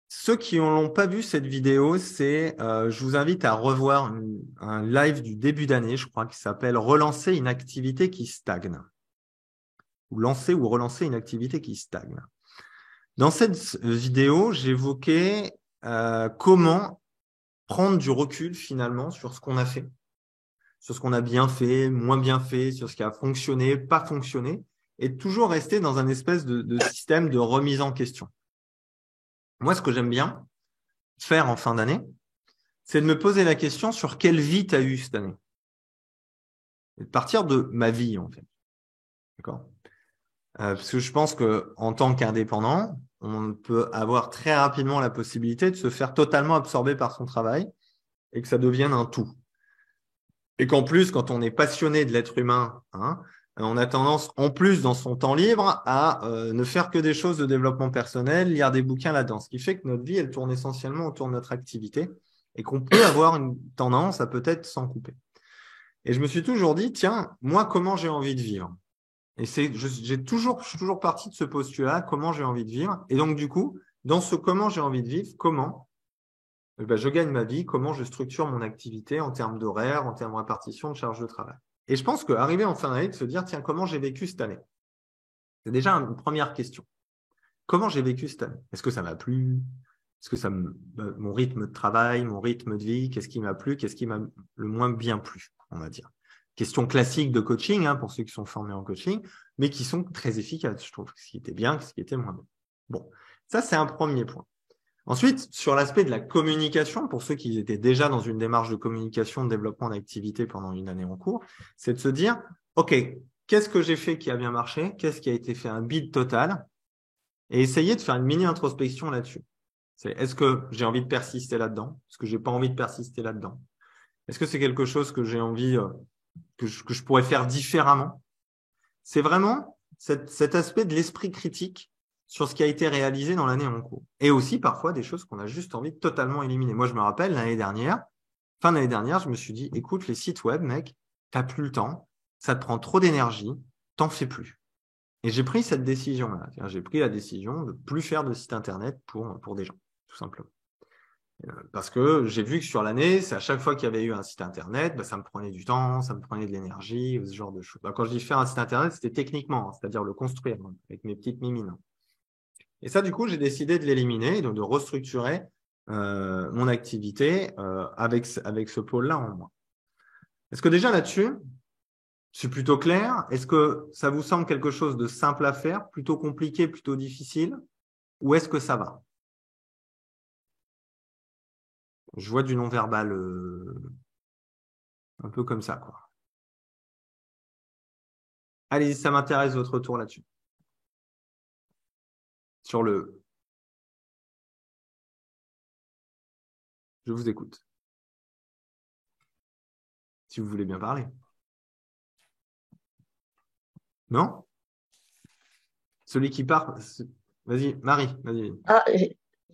Ceux qui n'ont pas vu cette vidéo, je vous invite à revoir un live du début d'année, je crois, qui s'appelle Relancer une activité qui stagne. Ou lancer ou relancer une activité qui stagne. Dans cette vidéo, j'évoquais comment prendre du recul finalement sur ce qu'on a fait, sur ce qu'on a bien fait, moins bien fait, sur ce qui a fonctionné, pas fonctionné, et toujours rester dans un espèce de système de remise en question. Moi, ce que j'aime bien faire en fin d'année, c'est de me poser la question sur quelle vie tu as eu cette année. Et de partir de ma vie, en fait. D'accord? Parce que je pense qu'en tant qu'indépendant, on peut avoir très rapidement la possibilité de se faire totalement absorber par son travail et que ça devienne un tout. Et qu'en plus, quand on est passionné de l'être humain, on a tendance, en plus, dans son temps libre, à ne faire que des choses de développement personnel, lire des bouquins là-dedans. Ce qui fait que notre vie, elle tourne essentiellement autour de notre activité et qu'on peut avoir une tendance à peut-être s'en couper. Et je me suis toujours dit, tiens, moi, comment j'ai envie de vivre? Et je suis toujours parti de ce postulat, comment j'ai envie de vivre. Et donc, du coup, dans ce comment j'ai envie de vivre, comment je gagne ma vie, comment je structure mon activité en termes d'horaire, en termes de répartition de charge de travail. Et je pense qu'arriver en fin d'année, de se dire, tiens, comment j'ai vécu cette année? C'est déjà une première question. Comment j'ai vécu cette année? Est-ce que ça m'a plu? Est-ce que mon rythme de travail, mon rythme de vie, qu'est-ce qui m'a plu? Qu'est-ce qui m'a le moins bien plu, on va dire? Question classique de coaching, pour ceux qui sont formés en coaching, mais qui sont très efficaces, je trouve. Ce qui était bien, ce qui était moins bien. Bon, ça, c'est un premier point. Ensuite, sur l'aspect de la communication, pour ceux qui étaient déjà dans une démarche de communication, de développement d'activité pendant une année en cours, c'est de se dire, OK, qu'est-ce que j'ai fait qui a bien marché? Qu'est-ce qui a été fait un bid total? Et essayer de faire une mini-introspection là-dessus. Est-ce que j'ai envie de persister là-dedans? Est-ce que j'ai pas envie de persister là-dedans? Est-ce que c'est quelque chose que j'ai envie, que je pourrais faire différemment? C'est vraiment cet aspect de l'esprit critique sur ce qui a été réalisé dans l'année en cours. Et aussi, parfois, des choses qu'on a juste envie de totalement éliminer. Moi, je me rappelle, fin d'année dernière, je me suis dit, écoute, les sites web, mec, t'as plus le temps, ça te prend trop d'énergie, t'en fais plus. Et j'ai pris cette décision-là. J'ai pris la décision de plus faire de site internet pour des gens, tout simplement. Parce que j'ai vu que sur l'année, c'est à chaque fois qu'il y avait eu un site internet, ça me prenait du temps, ça me prenait de l'énergie, ce genre de choses. Quand je dis faire un site internet, c'était techniquement, c'est-à-dire le construire avec mes petites mimines. Et ça, du coup, j'ai décidé de l'éliminer, donc de restructurer mon activité avec ce pôle-là en moi. Est-ce que déjà là-dessus, c'est plutôt clair? Est-ce que ça vous semble quelque chose de simple à faire, plutôt compliqué, plutôt difficile? Ou est-ce que ça va? Je vois du non-verbal un peu comme ça, quoi. Allez, ça m'intéresse votre retour là-dessus. Je vous écoute. Si vous voulez bien parler. Non? Celui qui part. Vas-y, Marie, vas-y. Ah,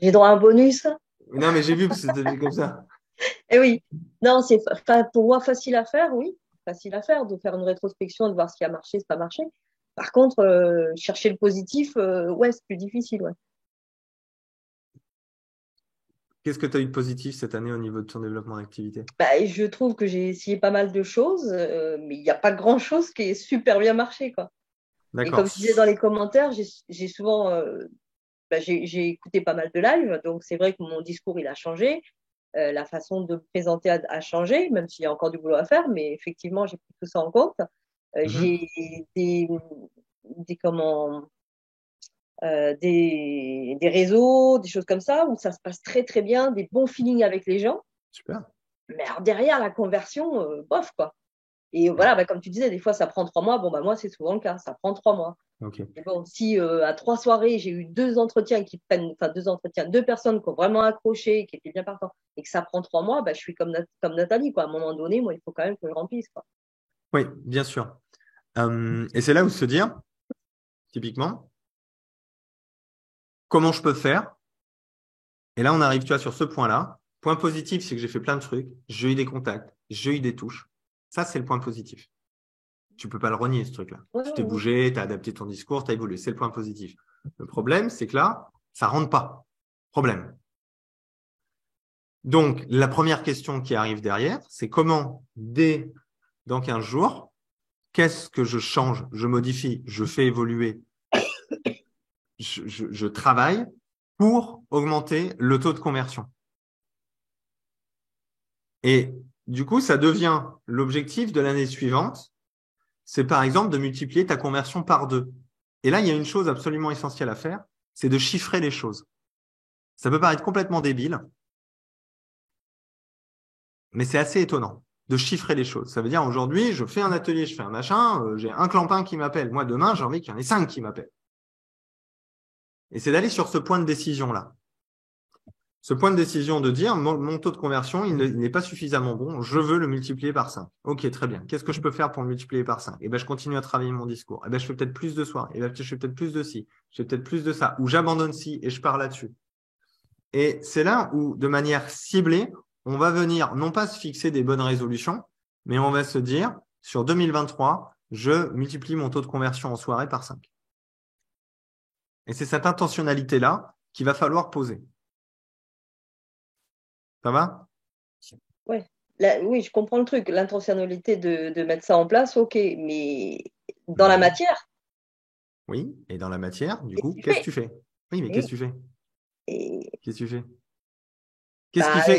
j'ai droit à un bonus? Non, mais j'ai vu parce que c'était comme ça. Eh oui. Non, c'est pour moi facile à faire, oui. Facile à faire, de faire une rétrospection, de voir ce qui a marché, ce qui n'a pas marché. Par contre, chercher le positif, ouais, c'est plus difficile, ouais. Qu'est-ce que tu as eu de positif cette année au niveau de ton développement d'activité? Je trouve que j'ai essayé pas mal de choses, mais il n'y a pas grand-chose qui ait super bien marché, quoi. Et comme je disais dans les commentaires, j'ai souvent, j'ai écouté pas mal de live, donc c'est vrai que mon discours, il a changé. La façon de me présenter a changé, même s'il y a encore du boulot à faire, mais effectivement, j'ai pris tout ça en compte. J'ai des réseaux, des choses comme ça, où ça se passe très, très bien, des bons feelings avec les gens. Super. Mais alors derrière, la conversion, bof, quoi. Et voilà, bah, comme tu disais, des fois, ça prend 3 mois. Bon, bah, moi, c'est souvent le cas, ça prend 3 mois. Ok. Et bon, si à 3 soirées, j'ai eu 2 entretiens deux personnes qui ont vraiment accroché, qui étaient bien partants, et que ça prend 3 mois, bah, je suis comme Nathalie, quoi. À un moment donné, moi, il faut quand même que je remplisse, quoi. Oui, bien sûr. Et c'est là où se dire, typiquement, comment je peux faire? Et là, on arrive, tu vois, sur ce point-là. Point positif, c'est que j'ai fait plein de trucs. J'ai eu des contacts, j'ai eu des touches. Ça, c'est le point positif. Tu peux pas le renier, ce truc-là. Ouais, Tu t'es ouais. bougé, tu as adapté ton discours, tu as évolué. C'est le point positif. Le problème, c'est que là, ça rentre pas. Problème. Donc, la première question qui arrive derrière, c'est comment, dans 15 jours, qu'est-ce que je change, je modifie, je fais évoluer, je travaille pour augmenter le taux de conversion. Et du coup, ça devient l'objectif de l'année suivante. C'est par exemple de multiplier ta conversion par 2. Et là, il y a une chose absolument essentielle à faire, c'est de chiffrer les choses. Ça peut paraître complètement débile, mais c'est assez étonnant de chiffrer les choses. Ça veut dire aujourd'hui, je fais un atelier, je fais un machin, j'ai un clampin qui m'appelle. Moi, demain, j'ai envie qu'il y en ait 5 qui m'appellent. Et c'est d'aller sur ce point de décision-là. Ce point de décision de dire, mon taux de conversion, il n'est pas suffisamment bon, je veux le multiplier par 5. Ok, très bien. Qu'est-ce que je peux faire pour le multiplier par 5? Eh ben, je continue à travailler mon discours. Eh ben, je fais peut-être plus de soirées. Eh ben, je fais peut-être plus de ci. Je fais peut-être plus de ça. Ou j'abandonne ci et je pars là-dessus. Et c'est là où, de manière ciblée, on va venir non pas se fixer des bonnes résolutions, mais on va se dire, sur 2023, je multiplie mon taux de conversion en soirée par 5. Et c'est cette intentionnalité-là qu'il va falloir poser. Ça va? Ouais. Oui, je comprends le truc. L'intentionnalité de mettre ça en place, ok. Mais dans la matière. Oui, et dans la matière, du coup, qu'est-ce que tu fais? Oui, mais qu'est-ce que tu fais? Qu'est-ce que tu fais?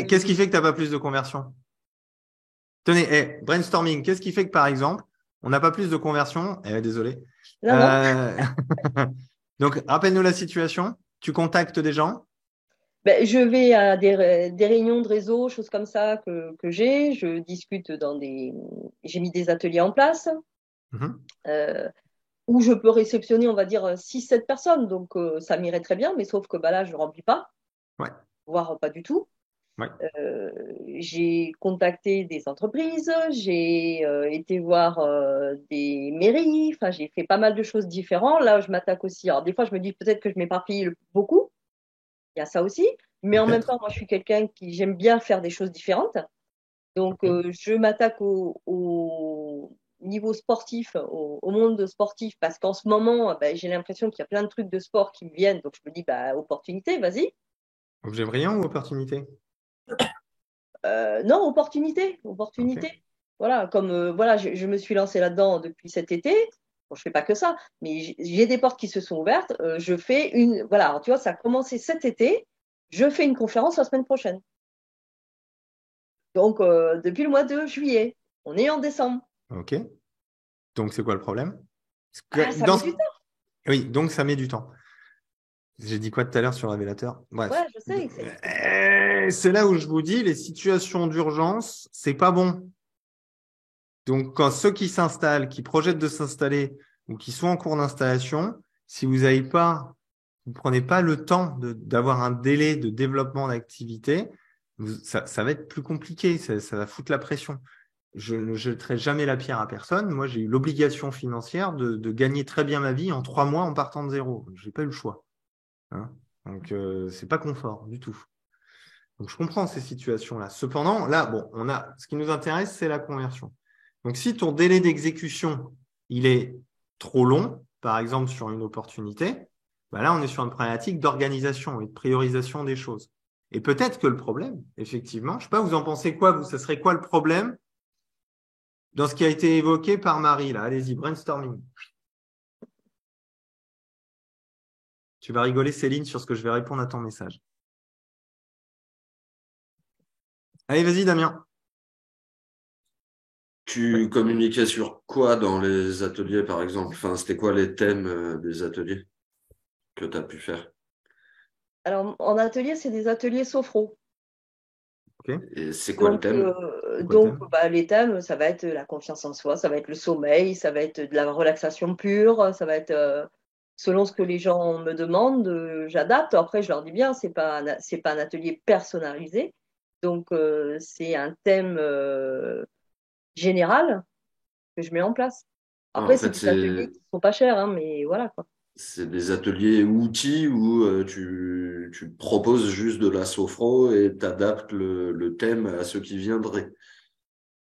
Qu'est-ce qui fait que tu n'as pas plus de conversion? Tenez, brainstorming, qu'est-ce qui fait que, par exemple, on n'a pas plus de conversion? Désolé. Non. Donc, rappelle-nous la situation. Tu contactes des gens? Ben, je vais à des réunions de réseau, choses comme ça que j'ai. Je discute j'ai mis des ateliers en place où je peux réceptionner, on va dire, 6-7 personnes. Donc, ça m'irait très bien, mais sauf que là, je ne remplis pas, voire pas du tout. Ouais. J'ai contacté des entreprises, j'ai été voir des mairies, enfin, j'ai fait pas mal de choses différentes. Là, je m'attaque aussi. Alors, des fois, je me dis peut-être que je m'éparpille beaucoup. Il y a ça aussi. Mais en même temps, moi, je suis quelqu'un qui j'aime bien faire des choses différentes. Donc, je m'attaque au niveau sportif, au monde sportif, parce qu'en ce moment, j'ai l'impression qu'il y a plein de trucs de sport qui me viennent. Donc, je me dis, opportunité, vas-y. Objet brillant ou opportunité? Non, opportunité. Okay. Voilà, comme je me suis lancée là-dedans depuis cet été. Bon, je fais pas que ça, mais j'ai des portes qui se sont ouvertes. Je fais voilà, alors, tu vois, ça a commencé cet été. Je fais une conférence la semaine prochaine. Donc, depuis le mois de juillet, on est en décembre. Ok. Donc, c'est quoi le problème? Ça met du temps. Oui, donc ça met du temps. J'ai dit quoi tout à l'heure sur le révélateur? Bref. Ouais, je sais. C'est là où je vous dis, les situations d'urgence, c'est pas bon. Donc, quand ceux qui s'installent, qui projettent de s'installer ou qui sont en cours d'installation, si vous ne prenez pas le temps d'avoir un délai de développement d'activité, ça va être plus compliqué, ça va foutre la pression. Je ne jetterai jamais la pierre à personne. Moi, j'ai eu l'obligation financière de gagner très bien ma vie en 3 mois en partant de zéro. Je n'ai pas eu le choix. Donc, c'est pas confort du tout. Donc, je comprends ces situations-là. Cependant, là, ce qui nous intéresse, c'est la conversion. Donc, si ton délai d'exécution, il est trop long, par exemple sur une opportunité, là, on est sur une problématique d'organisation et de priorisation des choses. Et peut-être que le problème, effectivement, je ne sais pas, vous en pensez quoi, vous, ça serait quoi le problème dans ce qui a été évoqué par Marie, là? Allez-y, brainstorming. Tu vas rigoler, Céline, sur ce que je vais répondre à ton message. Allez, vas-y, Damien. Tu communiquais sur quoi dans les ateliers, par exemple? Enfin, c'était quoi les thèmes des ateliers que tu as pu faire? Alors, en atelier, c'est des ateliers sophro. Ok. Et c'est quoi le thème? Les thèmes, ça va être la confiance en soi, ça va être le sommeil, ça va être de la relaxation pure, ça va être selon ce que les gens me demandent, j'adapte. Après, je leur dis bien, c'est pas un atelier personnalisé, donc c'est un thème général que je mets en place. En Après, c'est fait, des ateliers qui sont pas chers, hein, mais voilà quoi. c'est des ateliers outils où tu proposes juste de la sophro et t'adaptes le thème à ceux qui viendraient.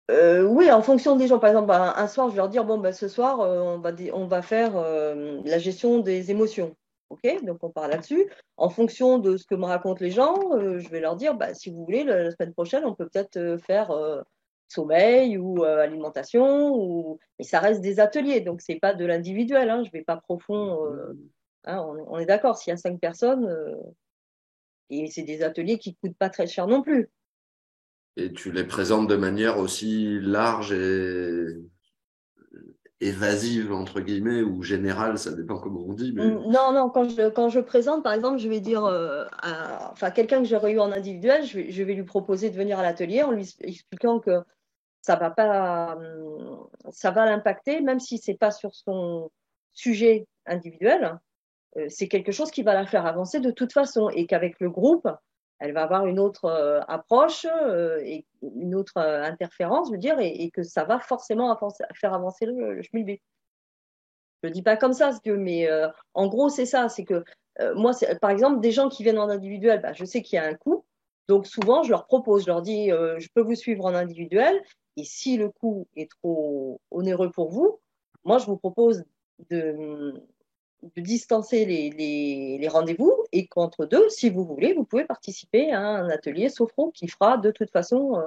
Oui, en fonction des gens. Par exemple, un soir, je vais leur dire, bon, ben, ce soir, on va faire la gestion des émotions. OK? Donc, on part là-dessus. En fonction de ce que me racontent les gens, je vais leur dire, bah, si vous voulez, la semaine prochaine, on peut peut-être faire sommeil ou alimentation. Mais ça reste des ateliers, donc c'est pas de l'individuel. Hein. Je vais pas profond. Hein, on est d'accord, s'il y a 5 personnes, et c'est des ateliers qui coûtent pas très cher non plus. Et tu les présentes de manière aussi large et évasive, entre guillemets, ou générale, ça dépend comment on dit. Mais... Non, quand je présente, par exemple, je vais dire enfin, quelqu'un que j'aurais eu en individuel, je vais lui proposer de venir à l'atelier en lui expliquant que ça va pas, ça va l'impacter, même si c'est pas sur son sujet individuel, c'est quelque chose qui va la faire avancer de toute façon et qu'avec le groupe, elle va avoir une autre approche et une autre interférence, je veux dire, et que ça va forcément faire avancer le schmilblick. Je le dis pas comme ça, mais en gros, c'est ça. C'est que moi, par exemple, des gens qui viennent en individuel, bah, je sais qu'il y a un coût. Donc, souvent, je leur propose, je leur dis, je peux vous suivre en individuel. Et si le coût est trop onéreux pour vous, moi, je vous propose de distancer les rendez-vous et qu'entre deux, si vous voulez, vous pouvez participer à un atelier sophro qui fera de toute façon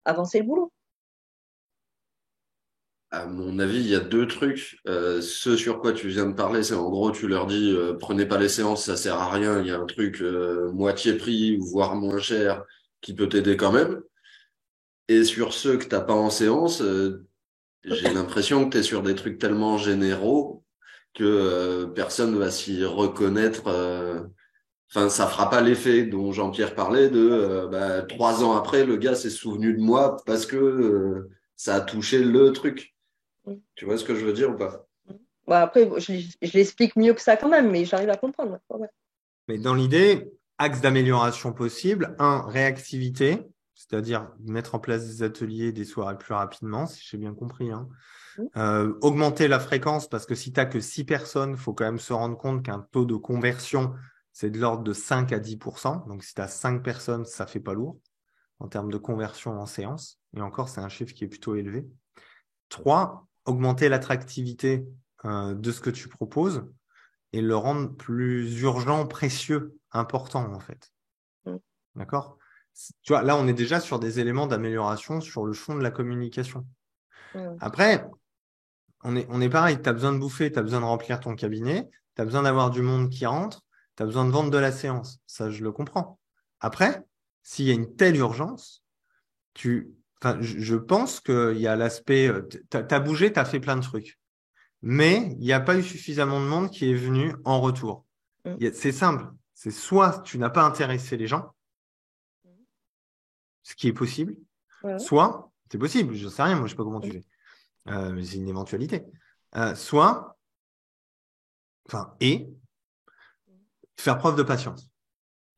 avancer le boulot. À mon avis, il y a deux trucs. Ce sur quoi tu viens de parler, c'est en gros, tu leur dis, prenez pas les séances, ça sert à rien. Il y a un truc moitié prix, voire moins cher, qui peut t'aider quand même. Et sur ceux que t'as pas en séance, j'ai l'impression que tu es sur des trucs tellement généraux que personne va s'y reconnaître. Enfin, ça fera pas l'effet dont Jean-Pierre parlait de 3 ans après, le gars s'est souvenu de moi parce que ça a touché le truc. Tu vois ce que je veux dire ou pas? Bah, après, je l'explique mieux que ça quand même, mais j'arrive à comprendre. Ouais. Mais dans l'idée, axe d'amélioration possible, réactivité, c'est-à-dire mettre en place des ateliers, des soirées plus rapidement, si j'ai bien compris. Hein. Augmenter la fréquence, parce que si tu n'as que 6 personnes, il faut quand même se rendre compte qu'un taux de conversion, c'est de l'ordre de 5 à 10%. Donc, si tu as 5 personnes, ça ne fait pas lourd en termes de conversion en séance. Et encore, c'est un chiffre qui est plutôt élevé. 3, augmenter l'attractivité de ce que tu proposes et le rendre plus urgent, précieux, important en fait. D'accord ? Tu vois, là, on est déjà sur des éléments d'amélioration sur le fond de la communication. Après, on est pareil, tu as besoin de bouffer, tu as besoin de remplir ton cabinet, tu as besoin d'avoir du monde qui rentre, tu as besoin de vendre de la séance. Ça, je le comprends. Après, s'il y a une telle urgence, je pense qu'il y a l'aspect, tu as bougé, tu as fait plein de trucs. Mais il n'y a pas eu suffisamment de monde qui est venu en retour. C'est simple. C'est soit tu n'as pas intéressé les gens, ce qui est possible, soit, c'est possible, je ne sais rien, moi je ne sais pas comment tu fais, mais c'est une éventualité. Et faire preuve de patience.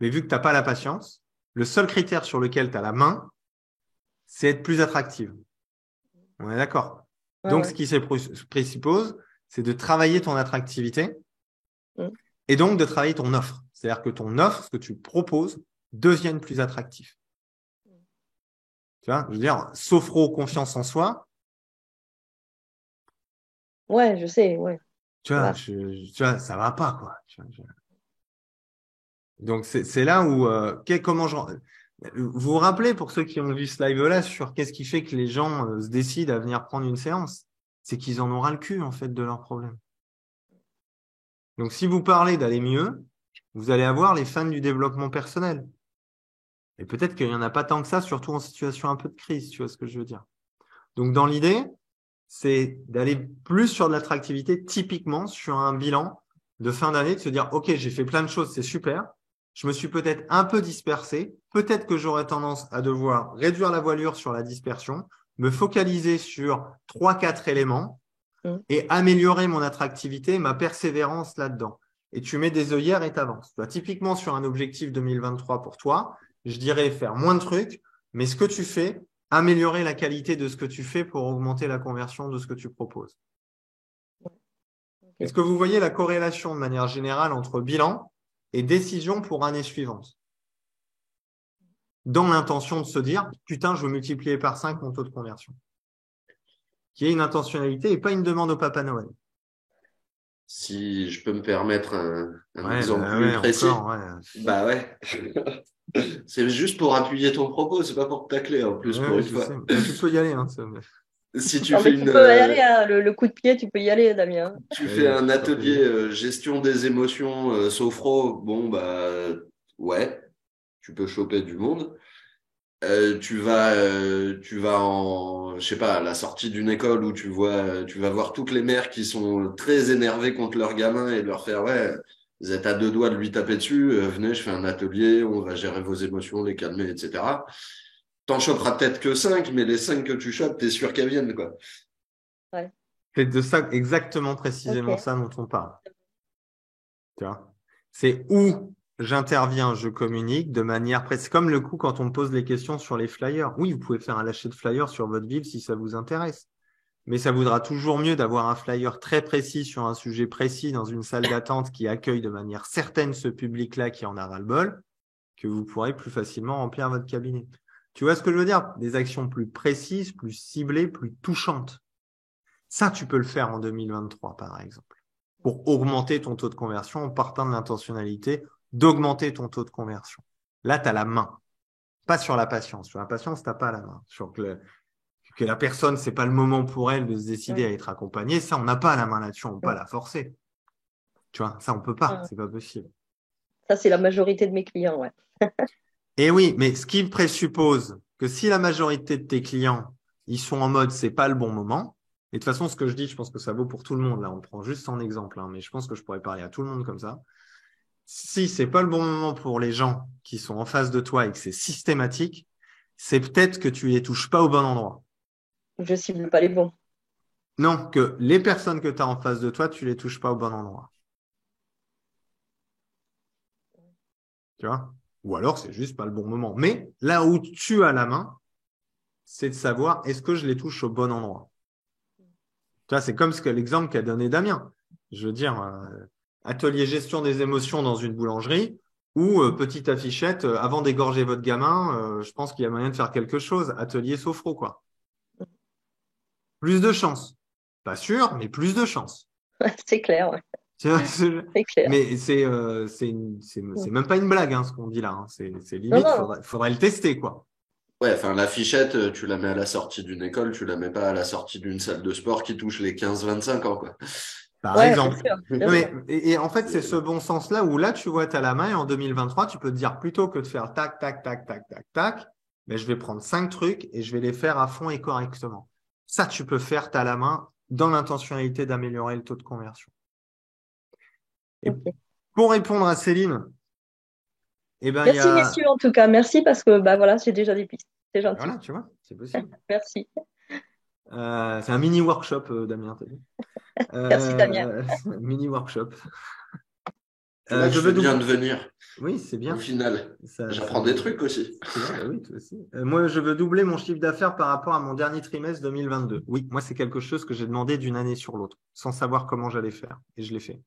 Mais vu que tu n'as pas la patience, le seul critère sur lequel tu as la main, c'est être plus attractive. On est d'accord? Donc, ce qui se présuppose, c'est de travailler ton attractivité et donc de travailler ton offre. C'est-à-dire que ton offre, ce que tu proposes, devienne plus attractif. Tu vois, je veux dire, sophro, confiance en soi. Ouais, je sais, ouais. Tu vois, ça va pas, quoi. Donc, c'est là où, vous vous rappelez, pour ceux qui ont vu ce live-là, sur qu'est-ce qui fait que les gens se décident à venir prendre une séance? C'est qu'ils en ont ras le cul, en fait, de leurs problèmes. Donc, si vous parlez d'aller mieux, vous allez avoir les fans du développement personnel. Et peut-être qu'il n'y en a pas tant que ça, surtout en situation un peu de crise, tu vois ce que je veux dire. Donc, dans l'idée, c'est d'aller plus sur de l'attractivité, typiquement sur un bilan de fin d'année, de se dire, OK, j'ai fait plein de choses, c'est super. Je me suis peut-être un peu dispersé. Peut-être que j'aurais tendance à devoir réduire la voilure sur la dispersion, me focaliser sur 3-4 éléments et améliorer mon attractivité, ma persévérance là-dedans. Et tu mets des œillères et t'avances. Typiquement, sur un objectif 2023 pour toi, je dirais faire moins de trucs, mais ce que tu fais, améliorer la qualité de ce que tu fais pour augmenter la conversion de ce que tu proposes. Est-ce que vous voyez la corrélation de manière générale entre bilan et décision pour année suivante? Dans l'intention de se dire, putain, je veux multiplier par 5 mon taux de conversion. Qui est une intentionnalité et pas une demande au Papa Noël. Si je peux me permettre un exemple plus précis. Bah ouais. C'est juste pour appuyer ton propos, c'est pas pour te tacler en plus pour une fois. Tu peux y aller. Hein, si tu non, fais tu peux y aller, hein, le coup de pied, tu peux y aller, Damien. Tu fais un atelier gestion des émotions, sophro, bon bah ouais, tu peux choper du monde. Tu vas en, je sais pas, à la sortie d'une école où tu vas voir toutes les mères qui sont très énervées contre leur gamin et leur faire, ouais, vous êtes à 2 doigts de lui taper dessus, venez, je fais un atelier, on va gérer vos émotions, les calmer, etc. T'en choperas peut-être que 5, mais les 5 que tu chopes, t'es sûr qu'elles viennent, quoi. Ouais. C'est de ça, exactement, précisément ça dont on parle. Tu vois, c'est où j'interviens, je communique de manière précise. C'est comme le coup quand on me pose les questions sur les flyers. Oui, vous pouvez faire un lâcher de flyers sur votre ville si ça vous intéresse. Mais ça voudra toujours mieux d'avoir un flyer très précis sur un sujet précis dans une salle d'attente qui accueille de manière certaine ce public-là qui en a ras-le-bol, que vous pourrez plus facilement remplir votre cabinet. Tu vois ce que je veux dire? Des actions plus précises, plus ciblées, plus touchantes. Ça, tu peux le faire en 2023, par exemple, pour augmenter ton taux de conversion en partant de l'intentionnalité d'augmenter ton taux de conversion. Là, tu as la main, pas sur la patience. Sur la patience, tu n'as pas la main. Sur que la personne, c'est pas le moment pour elle de se décider à être accompagnée, ça, on n'a pas la main là-dessus, on ne peut pas la forcer. Tu vois, ça, on ne peut pas, c'est pas possible. Ça, c'est la majorité de mes clients, ouais. Et oui, mais ce qui présuppose que si la majorité de tes clients, ils sont en mode c'est pas le bon moment, et de toute façon, ce que je dis, je pense que ça vaut pour tout le monde. Là, on prend juste en exemple, hein, mais je pense que je pourrais parler à tout le monde comme ça. Si c'est pas le bon moment pour les gens qui sont en face de toi et que c'est systématique, c'est peut-être que tu les touches pas au bon endroit. Je cible pas les bons. Non, que les personnes que tu as en face de toi, tu les touches pas au bon endroit. Tu vois? Ou alors, c'est juste pas le bon moment. Mais là où tu as la main, c'est de savoir est-ce que je les touche au bon endroit. Tu vois, c'est comme l'exemple qu'a donné Damien. Je veux dire, atelier gestion des émotions dans une boulangerie ou petite affichette, avant d'égorger votre gamin, je pense qu'il y a moyen de faire quelque chose. Atelier sophro, quoi. Plus de chance. Pas sûr, mais plus de chance. C'est clair, ouais. C'est clair. Mais c'est même pas une blague, hein, ce qu'on dit là. Hein. C'est limite, faudrait le tester, quoi. Ouais, enfin, l'affichette, tu la mets à la sortie d'une école, tu la mets pas à la sortie d'une salle de sport qui touche les 15-25 ans, quoi. Par exemple. Et en fait, c'est ce bon sens-là où là, tu vois, tu as la main et en 2023, tu peux te dire plutôt que de faire tac, tac, tac, tac, tac, tac, mais je vais prendre 5 trucs et je vais les faire à fond et correctement. Ça, tu peux faire, tu as la main dans l'intentionnalité d'améliorer le taux de conversion. Et pour répondre à Céline, merci messieurs en tout cas, merci parce que voilà, j'ai déjà des pistes. C'est gentil. Voilà, tu vois, c'est possible. Merci. C'est un mini workshop, Damien, t'as dit. Merci Damien. Mini workshop. Je veux bien devenir. Oui, c'est bien. Au final, j'apprends des trucs aussi. Oui, toi aussi. Moi, je veux doubler mon chiffre d'affaires par rapport à mon dernier trimestre 2022. Oui, moi, c'est quelque chose que j'ai demandé d'une année sur l'autre, sans savoir comment j'allais faire. Et je l'ai fait.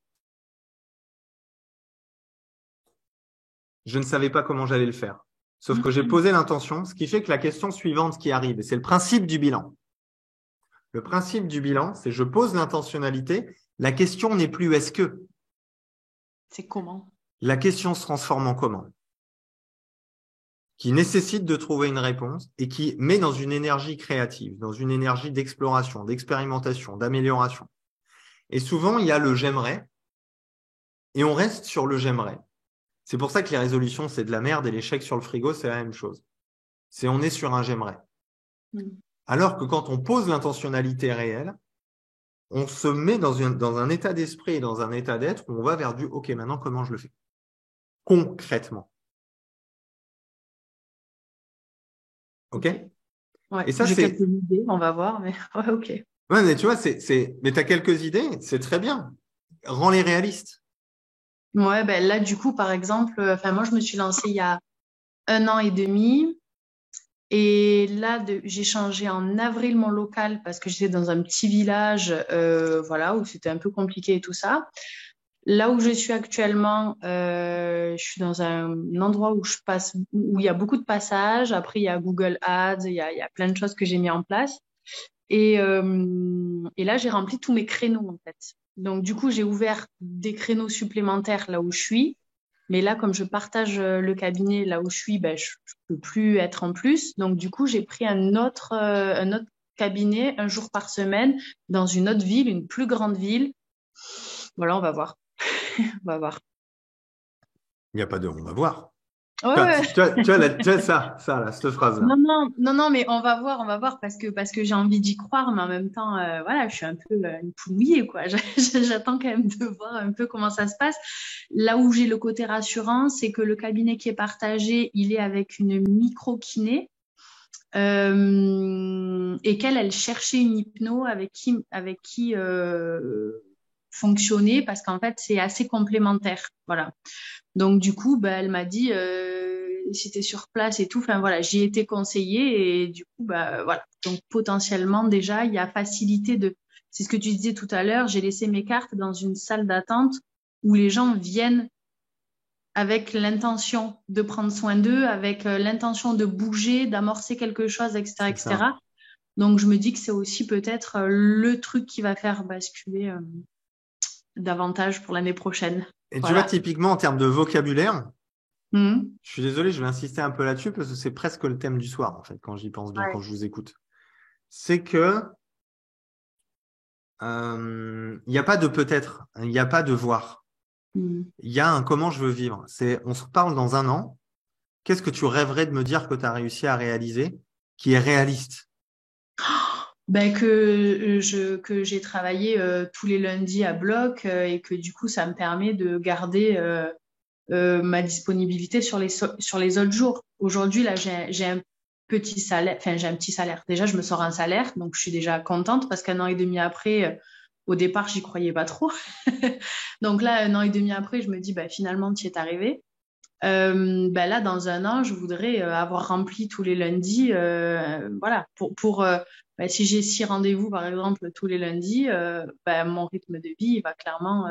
Je ne savais pas comment j'allais le faire. Sauf que j'ai posé l'intention, ce qui fait que la question suivante qui arrive, et c'est le principe du bilan. Le principe du bilan, c'est je pose l'intentionnalité. La question n'est plus est-ce que. C'est comment. La question se transforme en comment. Qui nécessite de trouver une réponse et qui met dans une énergie créative, dans une énergie d'exploration, d'expérimentation, d'amélioration. Et souvent, il y a le j'aimerais et on reste sur le j'aimerais. C'est pour ça que les résolutions, c'est de la merde et l'échec sur le frigo, c'est la même chose. On est sur un j'aimerais. Alors que quand on pose l'intentionnalité réelle, on se met dans un état d'esprit et dans un état d'être où on va vers du « Ok, maintenant, comment je le fais ?» Concrètement. OK. Ouais, Et ça, j'ai quelques idées, on va voir, mais ouais, OK. Ouais, mais tu vois, mais tu as quelques idées, c'est très bien. Rends-les réalistes. Ouais, ben là, du coup, par exemple, moi, je me suis lancée il y a 1 an et demi. Et là, j'ai changé en avril mon local parce que j'étais dans un petit village, voilà, où c'était un peu compliqué et tout ça. Là où je suis actuellement, je suis dans un endroit où il y a beaucoup de passages. Après, il y a Google Ads, il y a plein de choses que j'ai mis en place. Et là, j'ai rempli tous mes créneaux, en fait. Donc, du coup, j'ai ouvert des créneaux supplémentaires là où je suis. Mais là, comme je partage le cabinet là où je suis, ben, je peux plus être en plus. Donc, du coup, j'ai pris un autre cabinet 1 jour par semaine dans une autre ville, une plus grande ville. Voilà, on va voir. On va voir. Il n'y a pas de « on va voir ». Ouais. Tu vois ça, là, cette phrase-là. Non, mais on va voir parce que j'ai envie d'y croire, mais en même temps, voilà, je suis un peu une poule mouillée, quoi. J'attends quand même de voir un peu comment ça se passe. Là où j'ai le côté rassurant, c'est que le cabinet qui est partagé, il est avec une micro-kiné. Et elle cherchait une hypno avec qui fonctionner parce qu'en fait, c'est assez complémentaire. Voilà. Donc, du coup, elle m'a dit, si t'es sur place et tout, enfin voilà, j'y ai été conseillée et du coup, voilà. Donc, potentiellement, déjà, il y a facilité c'est ce que tu disais tout à l'heure, j'ai laissé mes cartes dans une salle d'attente où les gens viennent avec l'intention de prendre soin d'eux, avec l'intention de bouger, d'amorcer quelque chose, etc., etc. Donc, je me dis que c'est aussi peut-être le truc qui va faire basculer davantage pour l'année prochaine. Et voilà. Tu vois, typiquement, en termes de vocabulaire, je suis désolé, je vais insister un peu là-dessus parce que c'est presque le thème du soir, en fait, quand j'y pense bien, quand je vous écoute. C'est que il n'y a pas de peut-être, il n'y a pas de voir. Il y a un comment je veux vivre. On se parle dans 1 an. Qu'est-ce que tu rêverais de me dire que tu as réussi à réaliser qui est réaliste? Que j'ai travaillé tous les lundis à bloc et que du coup, ça me permet de garder ma disponibilité sur les autres jours. Aujourd'hui, là, j'ai un petit salaire. Enfin, j'ai un petit salaire. Déjà, je me sors un salaire, donc je suis déjà contente parce qu'1 an et demi après, au départ, j'y croyais pas trop. Donc là, 1 an et demi après, je me dis, finalement, tu y es arrivé. Là, dans 1 an, je voudrais avoir rempli tous les lundis. Voilà, si j'ai 6 rendez-vous, par exemple, tous les lundis, mon rythme de vie va clairement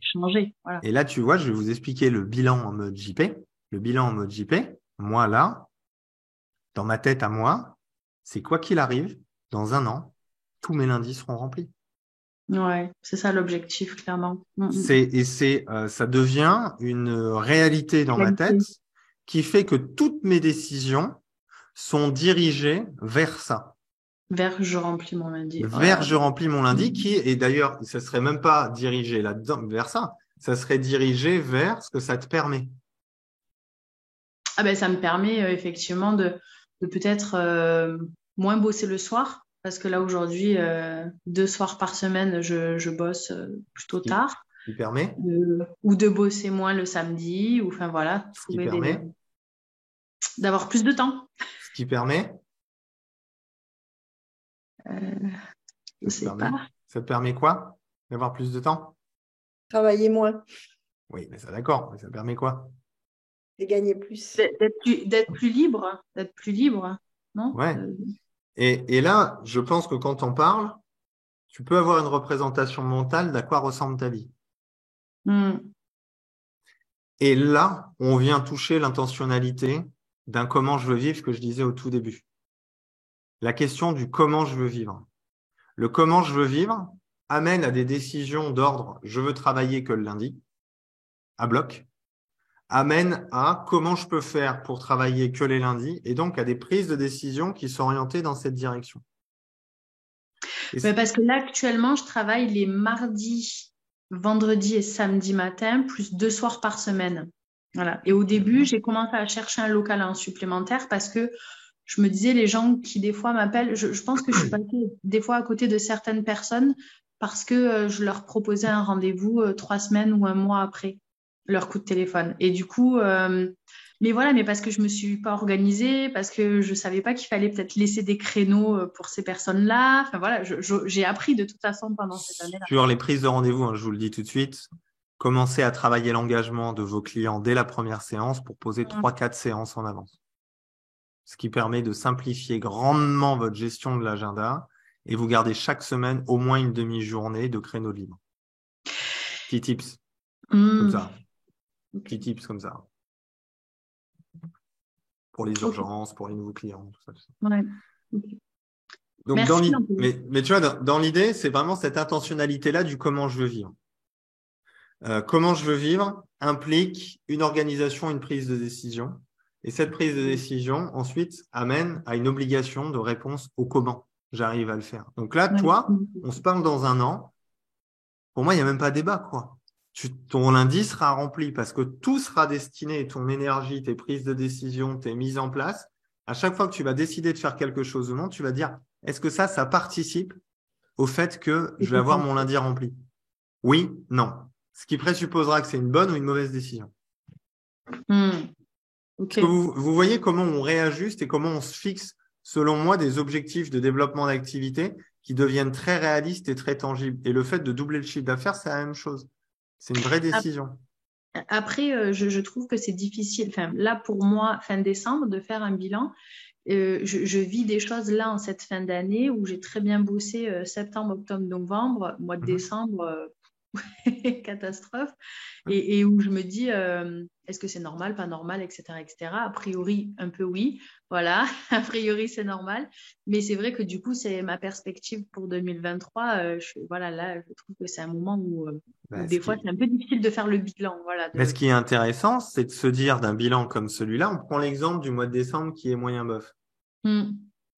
changer. Voilà. Et là, tu vois, je vais vous expliquer le bilan en mode JP. Le bilan en mode JP, moi, là, dans ma tête à moi, c'est quoi qu'il arrive, dans 1 an, tous mes lundis seront remplis. Ouais, c'est ça l'objectif, clairement. Ça devient une réalité dans ma tête qui fait que toutes mes décisions sont dirigées vers ça. Vers je remplis mon lundi. Vers je remplis mon lundi, et d'ailleurs, ça serait même pas dirigé là-dedans, vers ça. Ça serait dirigé vers ce que ça te permet. Ça me permet effectivement de peut-être moins bosser le soir. Parce que là, aujourd'hui, 2 soirs par semaine, je bosse plutôt tard. Ce qui permet ou de bosser moins le samedi. Ou enfin, voilà. Ce qui permet d'avoir plus de temps. Ce qui permet je sais pas. Ça te permet quoi? D'avoir plus de temps? Travailler moins. Oui, mais ça d'accord. Mais ça permet quoi? De gagner plus. D'être plus libre. D'être plus libre, non? Ouais. Et là, je pense que quand on parle, tu peux avoir une représentation mentale d'à quoi ressemble ta vie. Et là, on vient toucher l'intentionnalité d'un comment je veux vivre, que je disais au tout début. La question du comment je veux vivre. Le comment je veux vivre amène à des décisions d'ordre je veux travailler que le lundi, à bloc, amène à comment je peux faire pour travailler que les lundis et donc à des prises de décision qui sont orientées dans cette direction. Parce que là, actuellement, je travaille les mardis, vendredis et samedi matin, plus 2 soirs par semaine. Voilà. Et au début, j'ai commencé à chercher un local en supplémentaire parce que je me disais, les gens qui des fois m'appellent, je pense que je suis passée des fois à côté de certaines personnes parce que je leur proposais un rendez-vous 3 semaines ou un mois après leur coup de téléphone. Et du coup, mais voilà, mais parce que je me suis pas organisée, parce que je savais pas qu'il fallait peut-être laisser des créneaux pour ces personnes-là. Enfin voilà, j'ai appris de toute façon pendant cette année-là. Sur les prises de rendez-vous, hein, je vous le dis tout de suite, commencez à travailler l'engagement de vos clients dès la première séance pour poser 3-4 séances en avance. Ce qui permet de simplifier grandement votre gestion de l'agenda et vous gardez chaque semaine au moins une demi-journée de créneaux libres. Petits tips comme ça. Petits tips comme ça. Pour les urgences, pour les nouveaux clients, tout ça. Ouais. Donc, mais tu vois, dans l'idée, c'est vraiment cette intentionnalité-là du comment je veux vivre. Comment je veux vivre implique une organisation, une prise de décision. Et cette prise de décision, ensuite, amène à une obligation de réponse au comment j'arrive à le faire. Donc là, toi, on se parle dans un an. Pour moi, il n'y a même pas débat, quoi. Ton lundi sera rempli parce que tout sera destiné, ton énergie, tes prises de décision, tes mises en place. À chaque fois que tu vas décider de faire quelque chose au monde, tu vas dire, est-ce que ça participe au fait que je vais avoir mon lundi rempli? Oui, non. Ce qui présupposera que c'est une bonne ou une mauvaise décision. Okay. Vous voyez comment on réajuste et comment on se fixe, selon moi, des objectifs de développement d'activité qui deviennent très réalistes et très tangibles. Et le fait de doubler le chiffre d'affaires, c'est la même chose. C'est une vraie décision. Après, je trouve que c'est difficile. Enfin, là, pour moi, fin décembre, de faire un bilan. Je vis des choses là en cette fin d'année où j'ai très bien bossé septembre, octobre, novembre, mois de décembre. Catastrophe, et où je me dis est-ce que c'est normal, pas normal, etc., etc. A priori, un peu oui, voilà, a priori c'est normal, mais c'est vrai que du coup c'est ma perspective pour 2023. Voilà, là je trouve que c'est un moment où des fois c'est un peu difficile de faire le bilan. Voilà, Mais ce qui est intéressant, c'est de se dire d'un bilan comme celui-là, on prend l'exemple du mois de décembre qui est moyen bof.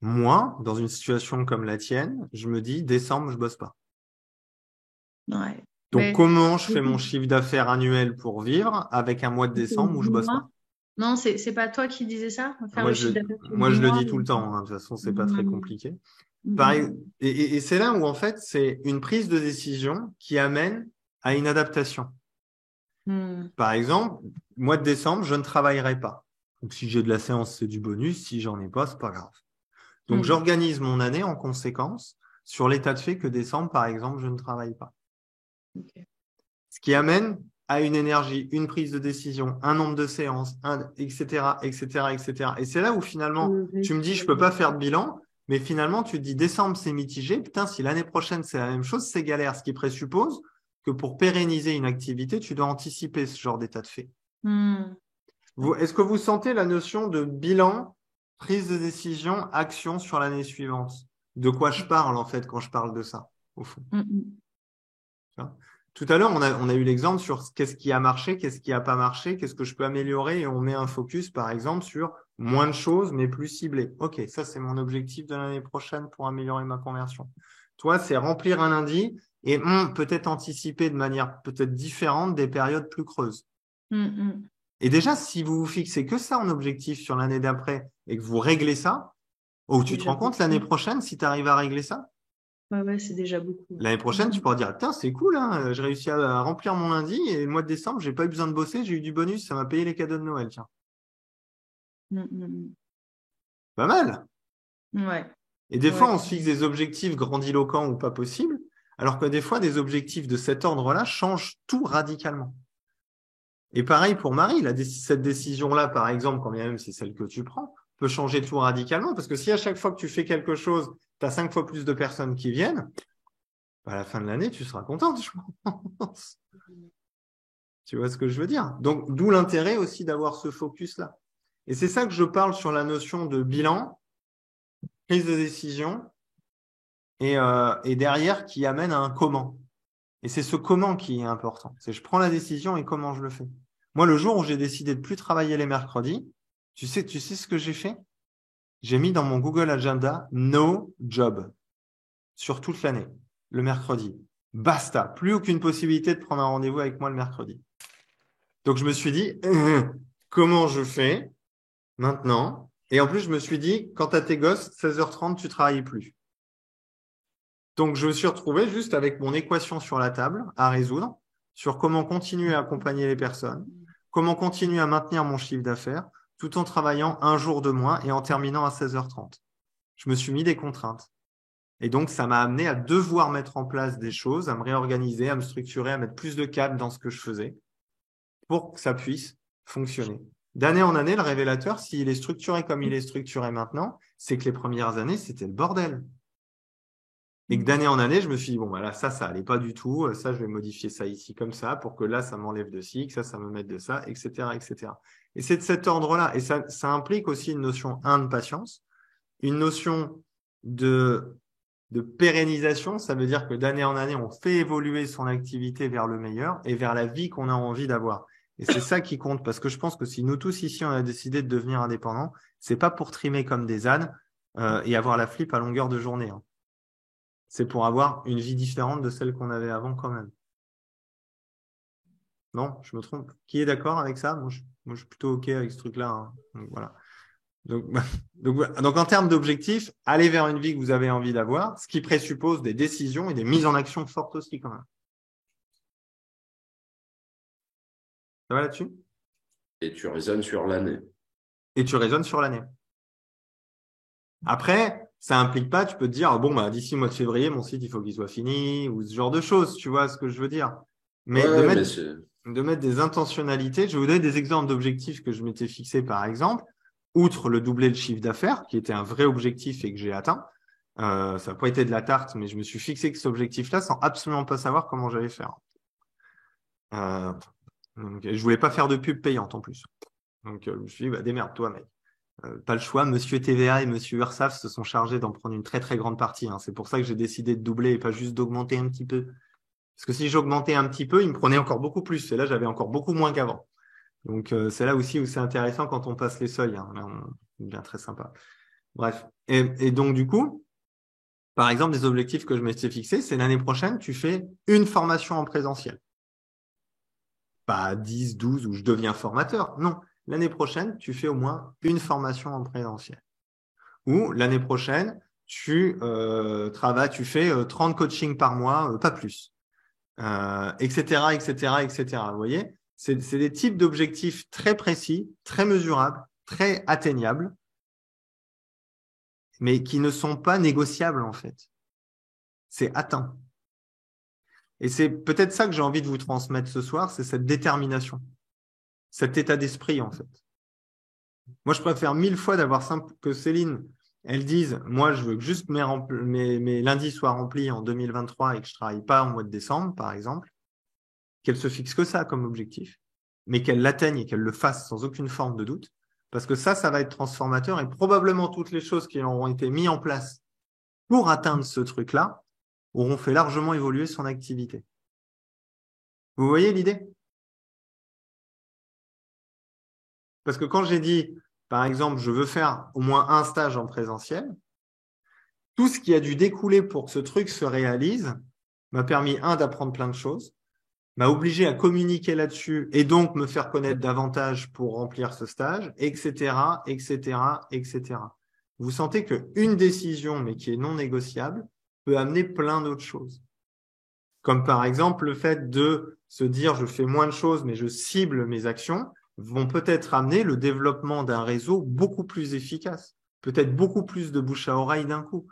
Moi, dans une situation comme la tienne, je me dis décembre, je bosse pas. Ouais. Donc, comment je fais mon chiffre d'affaires annuel pour vivre avec un mois de décembre où je bosse pas? Non, c'est pas toi qui disais ça? Moi, je le dis tout le temps. Hein. De toute façon, c'est pas très compliqué. Pareil, et c'est là où, en fait, c'est une prise de décision qui amène à une adaptation. Par exemple, mois de décembre, je ne travaillerai pas. Donc, si j'ai de la séance, c'est du bonus. Si j'en ai pas, c'est pas grave. Donc, j'organise mon année en conséquence sur l'état de fait que décembre, par exemple, je ne travaille pas. Ce qui amène à une énergie, une prise de décision, un nombre de séances, etc., etc., etc. Et c'est là où finalement, tu me dis, je peux pas faire de bilan, mais finalement, tu te dis, décembre, c'est mitigé. Putain, si l'année prochaine, c'est la même chose, c'est galère. Ce qui présuppose que pour pérenniser une activité, tu dois anticiper ce genre d'état de fait. Est-ce que vous sentez la notion de bilan, prise de décision, action sur l'année suivante? De quoi je parle, en fait, quand je parle de ça, au fond? Tout à l'heure, on a eu l'exemple sur qu'est-ce qui a marché, qu'est-ce qui n'a pas marché, qu'est-ce que je peux améliorer, et on met un focus, par exemple, sur moins de choses, mais plus ciblé. OK, ça, c'est mon objectif de l'année prochaine pour améliorer ma conversion. Toi, c'est remplir un lundi et peut-être anticiper de manière peut-être différente des périodes plus creuses. Et déjà, si vous vous fixez que ça en objectif sur l'année d'après et que vous réglez ça, tu te rends compte l'année prochaine, si tu arrives à régler ça? Ouais, c'est déjà beaucoup. L'année prochaine, tu pourras dire, putain, c'est cool, hein, j'ai réussi à remplir mon lundi et le mois de décembre, j'ai pas eu besoin de bosser, j'ai eu du bonus, ça m'a payé les cadeaux de Noël, tiens. Pas mal. Ouais. Et des fois, on se fixe des objectifs grandiloquents ou pas possibles, alors que des fois, des objectifs de cet ordre-là changent tout radicalement. Et pareil pour Marie, cette décision-là, par exemple, quand bien même c'est celle que tu prends, peut changer tout radicalement, parce que si à chaque fois que tu fais quelque chose, tu as 5 fois plus de personnes qui viennent, à la fin de l'année, tu seras contente, je pense. Tu vois ce que je veux dire? Donc, d'où l'intérêt aussi d'avoir ce focus-là. Et c'est ça que je parle sur la notion de bilan, prise de décision, et derrière qui amène à un comment. Et c'est ce comment qui est important. C'est je prends la décision et comment je le fais. Moi, le jour où j'ai décidé de plus travailler les mercredis, tu sais ce que j'ai fait? J'ai mis dans mon Google Agenda no job sur toute l'année, le mercredi. Basta, plus aucune possibilité de prendre un rendez-vous avec moi le mercredi. Donc, je me suis dit, comment je fais maintenant Et en plus, je me suis dit, quand tu as tes gosses, 16h30, tu travailles plus. Donc, je me suis retrouvé juste avec mon équation sur la table à résoudre sur comment continuer à accompagner les personnes, comment continuer à maintenir mon chiffre d'affaires tout en travaillant un jour de moins et en terminant à 16h30. Je me suis mis des contraintes. Et donc, ça m'a amené à devoir mettre en place des choses, à me réorganiser, à me structurer, à mettre plus de cadre dans ce que je faisais pour que ça puisse fonctionner. D'année en année, le révélateur, s'il est structuré comme il est structuré maintenant, c'est que les premières années, c'était le bordel. Et que d'année en année, je me suis dit, bon, bah là, ça allait pas du tout. Ça, je vais modifier ça ici comme ça pour que là, ça m'enlève de ci, que ça me mette de ça, etc., etc. Et c'est de cet ordre-là. Et ça implique aussi une notion, de patience, une notion de pérennisation. Ça veut dire que d'année en année, on fait évoluer son activité vers le meilleur et vers la vie qu'on a envie d'avoir. Et c'est ça qui compte, parce que je pense que si nous tous ici, on a décidé de devenir indépendants, c'est pas pour trimer comme des ânes et avoir la flip à longueur de journée. Hein. C'est pour avoir une vie différente de celle qu'on avait avant quand même. Non, je me trompe. Qui est d'accord avec ça? Moi, je suis plutôt OK avec ce truc-là. Hein. Donc, voilà. Donc, en termes d'objectifs, aller vers une vie que vous avez envie d'avoir, ce qui présuppose des décisions et des mises en action fortes aussi quand même. Ça va là-dessus? Et tu raisonnes sur l'année. Après, ça implique pas, tu peux te dire, bon, bah, d'ici le mois de février, mon site, il faut qu'il soit fini, ou ce genre de choses, tu vois ce que je veux dire. Mais de mettre des intentionnalités, je vais vous donner des exemples d'objectifs que je m'étais fixé, par exemple, outre le doubler le chiffre d'affaires, qui était un vrai objectif et que j'ai atteint. Ça n'a pas été de la tarte, mais je me suis fixé que cet objectif-là sans absolument pas savoir comment j'allais faire. Donc, je voulais pas faire de pub payante en plus. Donc, je me suis dit, bah, démerde-toi, mec. Pas le choix. Monsieur TVA et Monsieur URSAF se sont chargés d'en prendre une très, très grande partie. Hein. C'est pour ça que j'ai décidé de doubler et pas juste d'augmenter un petit peu. Parce que si j'augmentais un petit peu, ils me prenaient encore beaucoup plus. Et là, j'avais encore beaucoup moins qu'avant. Donc, c'est là aussi où c'est intéressant quand on passe les seuils. Hein. Là, c'est bien très sympa. Bref. Et donc, du coup, par exemple, des objectifs que je m'étais fixés, c'est l'année prochaine, tu fais une formation en présentiel. Pas 10, 12 où je deviens formateur. Non. L'année prochaine, tu fais au moins une formation en présentiel. Ou l'année prochaine, tu fais 30 coachings par mois, pas plus, etc., etc., etc. Vous voyez, c'est des types d'objectifs très précis, très mesurables, très atteignables, mais qui ne sont pas négociables en fait. C'est atteint. Et c'est peut-être ça que j'ai envie de vous transmettre ce soir, c'est cette détermination, cet état d'esprit en fait. Moi, je préfère 1000 fois d'avoir simple que Céline, elle dise, moi, je veux que juste mes lundis soient remplis en 2023 et que je travaille pas en mois de décembre, par exemple, qu'elle se fixe que ça comme objectif, mais qu'elle l'atteigne et qu'elle le fasse sans aucune forme de doute, parce que ça va être transformateur et probablement toutes les choses qui auront été mises en place pour atteindre ce truc-là auront fait largement évoluer son activité. Vous voyez l'idée? Parce que quand j'ai dit, par exemple, je veux faire au moins un stage en présentiel, tout ce qui a dû découler pour que ce truc se réalise m'a permis, d'apprendre plein de choses, m'a obligé à communiquer là-dessus et donc me faire connaître davantage pour remplir ce stage, etc., etc., etc. Vous sentez qu'une décision, mais qui est non négociable, peut amener plein d'autres choses. Comme par exemple le fait de se dire je fais moins de choses, mais je cible mes actions, vont peut-être amener le développement d'un réseau beaucoup plus efficace, peut-être beaucoup plus de bouche à oreille d'un coup,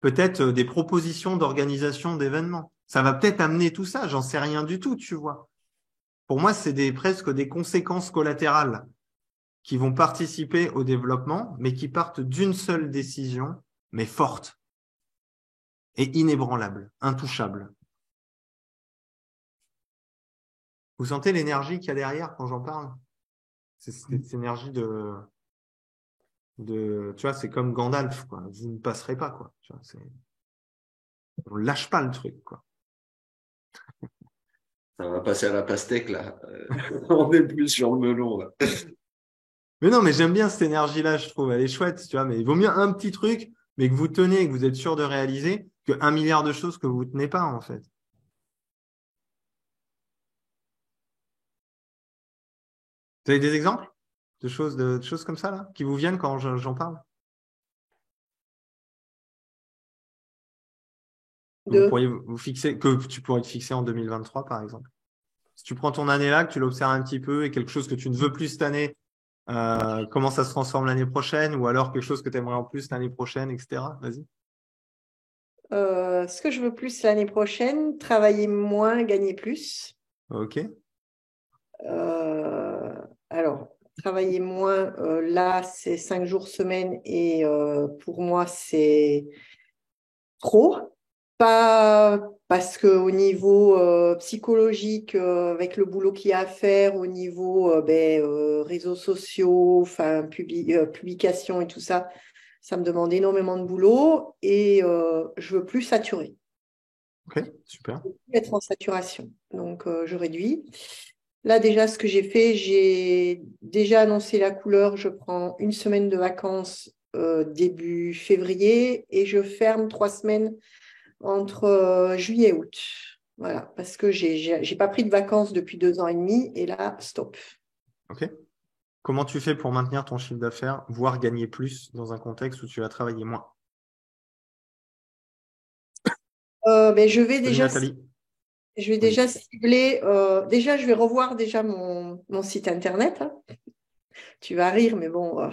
peut-être des propositions d'organisation d'événements. Ça va peut-être amener tout ça, j'en sais rien du tout, tu vois. Pour moi, c'est presque des conséquences collatérales qui vont participer au développement, mais qui partent d'une seule décision, mais forte et inébranlable, intouchable. Vous sentez l'énergie qu'il y a derrière quand j'en parle? C'est cette énergie de tu vois, c'est comme Gandalf, quoi. Vous ne passerez pas, quoi. Tu vois, on lâche pas le truc, quoi. Ça va passer à la pastèque, là. On n'est plus sur le melon, là. Mais non, mais j'aime bien cette énergie-là, je trouve. Elle est chouette, tu vois. Mais il vaut mieux un petit truc, mais que vous tenez et que vous êtes sûr de réaliser, que 1 milliard de choses que vous ne tenez pas, en fait. Vous avez des exemples? de choses comme ça là, qui vous viennent quand j'en parle? Vous pourriez vous fixer, que tu pourrais te fixer en 2023, par exemple. Si tu prends ton année là, que tu l'observes un petit peu et quelque chose que tu ne veux plus cette année, comment ça se transforme l'année prochaine, ou alors quelque chose que tu aimerais en plus l'année prochaine, etc. Vas-y. Ce que je veux plus l'année prochaine, travailler moins, gagner plus. Ok. Alors, travailler moins, là, c'est 5 jours semaine et pour moi, c'est trop. Pas parce qu'au niveau psychologique, avec le boulot qu'il y a à faire, au niveau réseaux sociaux, publications et tout ça, ça me demande énormément de boulot et je veux plus saturer. Ok, super. Je veux plus être en saturation. Donc, je réduis. Là, déjà, ce que j'ai fait, j'ai déjà annoncé la couleur. Je prends une semaine de vacances début février et je ferme 3 semaines entre juillet et août. Voilà, parce que j'ai pas pris de vacances depuis 2 ans et demi et là, stop. Ok. Comment tu fais pour maintenir ton chiffre d'affaires, voire gagner plus dans un contexte où tu vas travailler moins? Je vais Salut, déjà, Nathalie. je vais déjà cibler. Déjà, je vais revoir déjà mon site internet. Hein. Tu vas rire, mais bon,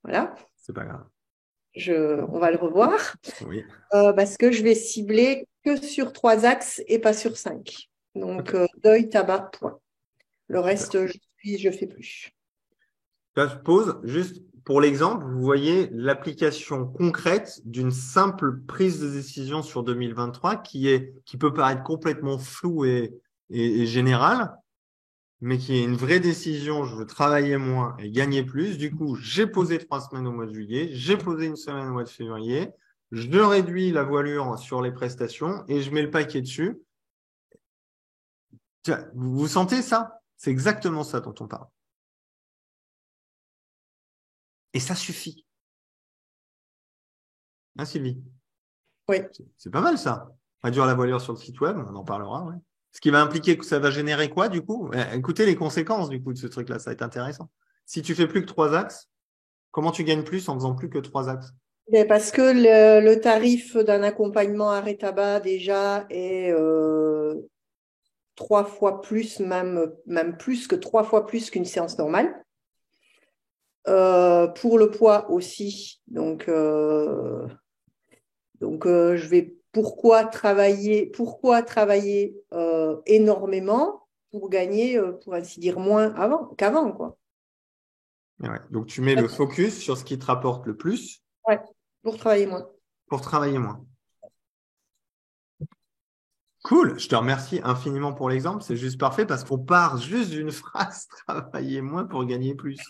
voilà. C'est pas grave. On va le revoir. Oui. Parce que je vais cibler que sur 3 axes et pas sur 5. Donc, deuil, tabac, point. Le reste, je fais plus. Là, je pose juste pour l'exemple, vous voyez l'application concrète d'une simple prise de décision sur 2023 qui peut paraître complètement floue et générale, mais qui est une vraie décision. Je veux travailler moins et gagner plus. Du coup, j'ai posé 3 semaines au mois de juillet, j'ai posé une semaine au mois de février, je réduis la voilure sur les prestations et je mets le paquet dessus. Tiens, vous sentez ça? C'est exactement ça dont on parle. Et ça suffit. Hein, Sylvie? Oui. C'est pas mal ça. Réduire la voilure sur le site web, on en parlera. Ouais. Ce qui va impliquer que ça va générer quoi du coup? Écoutez les conséquences du coup de ce truc-là, ça va être intéressant. Si tu fais plus que 3 axes, comment tu gagnes plus en faisant plus que 3 axes? Parce que le tarif d'un accompagnement arrêt tabac déjà est 3 fois plus, même plus que 3 fois plus qu'une séance normale. Pour le poids aussi. Donc, je vais pourquoi travailler énormément pour gagner, pour ainsi dire, moins qu'avant, quoi. Ouais. Donc, tu mets le focus sur ce qui te rapporte le plus. Ouais, pour travailler moins. Pour travailler moins. Cool, je te remercie infiniment pour l'exemple. C'est juste parfait parce qu'on part juste d'une phrase travailler moins pour gagner plus.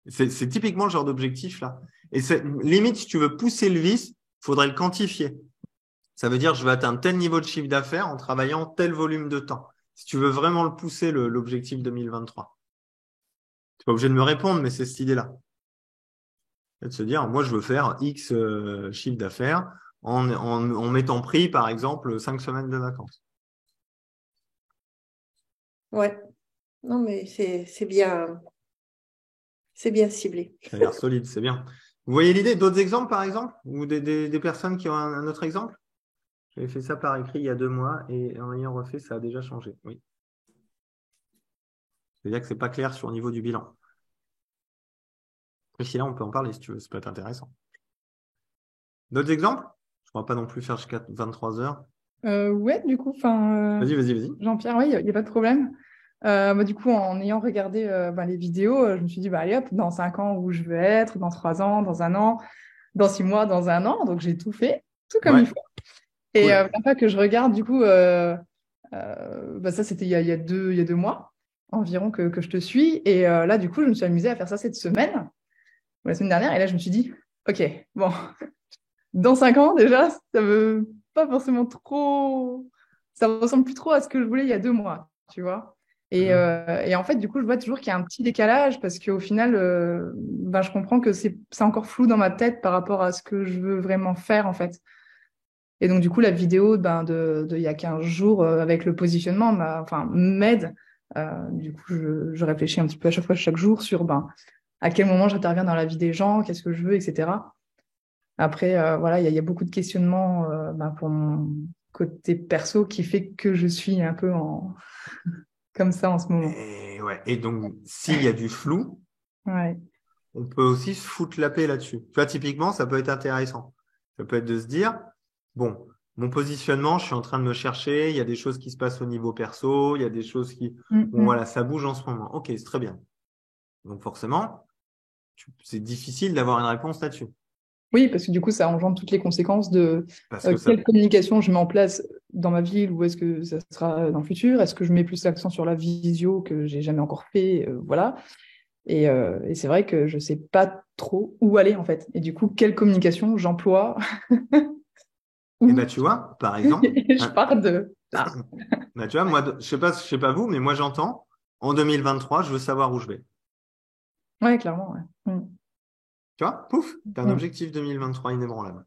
C'est typiquement le genre d'objectif là. Et limite, si tu veux pousser le vice, il faudrait le quantifier. Ça veut dire je vais atteindre tel niveau de chiffre d'affaires en travaillant tel volume de temps. Si tu veux vraiment le pousser, l'objectif 2023. Tu n'es pas obligé de me répondre, mais c'est cette idée-là. C'est de se dire, moi, je veux faire X chiffre d'affaires en mettant pris, par exemple, 5 semaines de vacances. Ouais. Non, mais c'est bien. C'est bien ciblé. Ça a l'air solide, c'est bien. Vous voyez l'idée? D'autres exemples, par exemple? Ou des personnes qui ont un autre exemple? J'avais fait ça par écrit il y a 2 mois et en ayant refait, ça a déjà changé. Oui. C'est-à-dire que c'est pas clair sur le niveau du bilan. Priscilla, on peut en parler si tu veux, ça peut être intéressant. D'autres exemples? Je ne pourrais pas non plus faire jusqu'à 23 heures. Ouais, du coup, Vas-y. Jean-Pierre, oui, il n'y a pas de problème. Du coup, en ayant regardé les vidéos, je me suis dit, allez hop, dans 5 ans, où je veux être, dans 3 ans, dans 1 an, dans 6 mois, dans 1 an. Donc, j'ai tout fait, tout comme il faut. Et la fois que je regarde, du coup, ça, c'était il y a 2 mois environ que je te suis. Et là, du coup, je me suis amusée à faire ça cette semaine, ou la semaine dernière. Et là, je me suis dit, OK, bon, dans 5 ans, déjà, ça veut pas forcément trop... Ça ressemble plus trop à ce que je voulais il y a 2 mois, tu vois. Et en fait, du coup, je vois toujours qu'il y a un petit décalage parce qu'au final, je comprends que c'est encore flou dans ma tête par rapport à ce que je veux vraiment faire, en fait. Et donc, du coup, la vidéo il y a 15 jours avec le positionnement m'aide Du coup, je réfléchis un petit peu à chaque fois, chaque jour, sur à quel moment j'interviens dans la vie des gens, qu'est-ce que je veux, etc. Après, voilà, il y a beaucoup de questionnements pour mon côté perso qui fait que je suis un peu comme ça en ce moment. Et donc, s'il y a du flou, ouais. On peut aussi se foutre la paix là-dessus. Tu vois, typiquement, ça peut être intéressant. Ça peut être de se dire, bon, mon positionnement, je suis en train de me chercher, il y a des choses qui se passent au niveau perso, il y a des choses qui, bon, voilà, ça bouge en ce moment. Ok, c'est très bien. Donc forcément, c'est difficile d'avoir une réponse là-dessus. Oui, parce que du coup, ça engendre toutes les conséquences de quelle communication je mets en place dans ma ville ou est-ce que ça sera dans le futur? Est-ce que je mets plus l'accent sur la visio que j'ai jamais encore fait? Voilà. Et c'est vrai que je sais pas trop où aller en fait. Et du coup, quelle communication j'emploie? Et ben tu vois, par exemple, je pars de là. Ben, tu vois, moi, je sais pas vous, mais moi j'entends en 2023, je veux savoir où je vais. Ouais, clairement. Ouais. Tu vois, pouf, t'as un objectif 2023 inébranlable.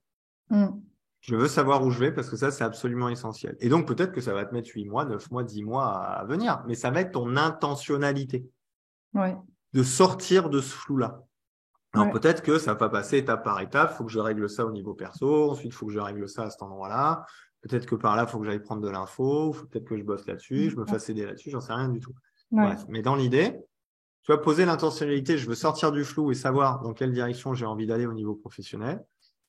Mm. Je veux savoir où je vais parce que ça, c'est absolument essentiel. Et donc, peut-être que ça va te mettre 8 mois, 9 mois, 10 mois à venir, mais ça va être ton intentionnalité de sortir de ce flou-là. Alors, peut-être que ça va pas passer étape par étape. Il faut que je règle ça au niveau perso. Ensuite, il faut que je règle ça à cet endroit-là. Peut-être que par là, il faut que j'aille prendre de l'info. Il faut peut-être que je bosse là-dessus, je me fasse aider là-dessus. J'en sais rien du tout. Bref. Mais dans l'idée, tu vas poser l'intentionnalité. Je veux sortir du flou et savoir dans quelle direction j'ai envie d'aller au niveau professionnel.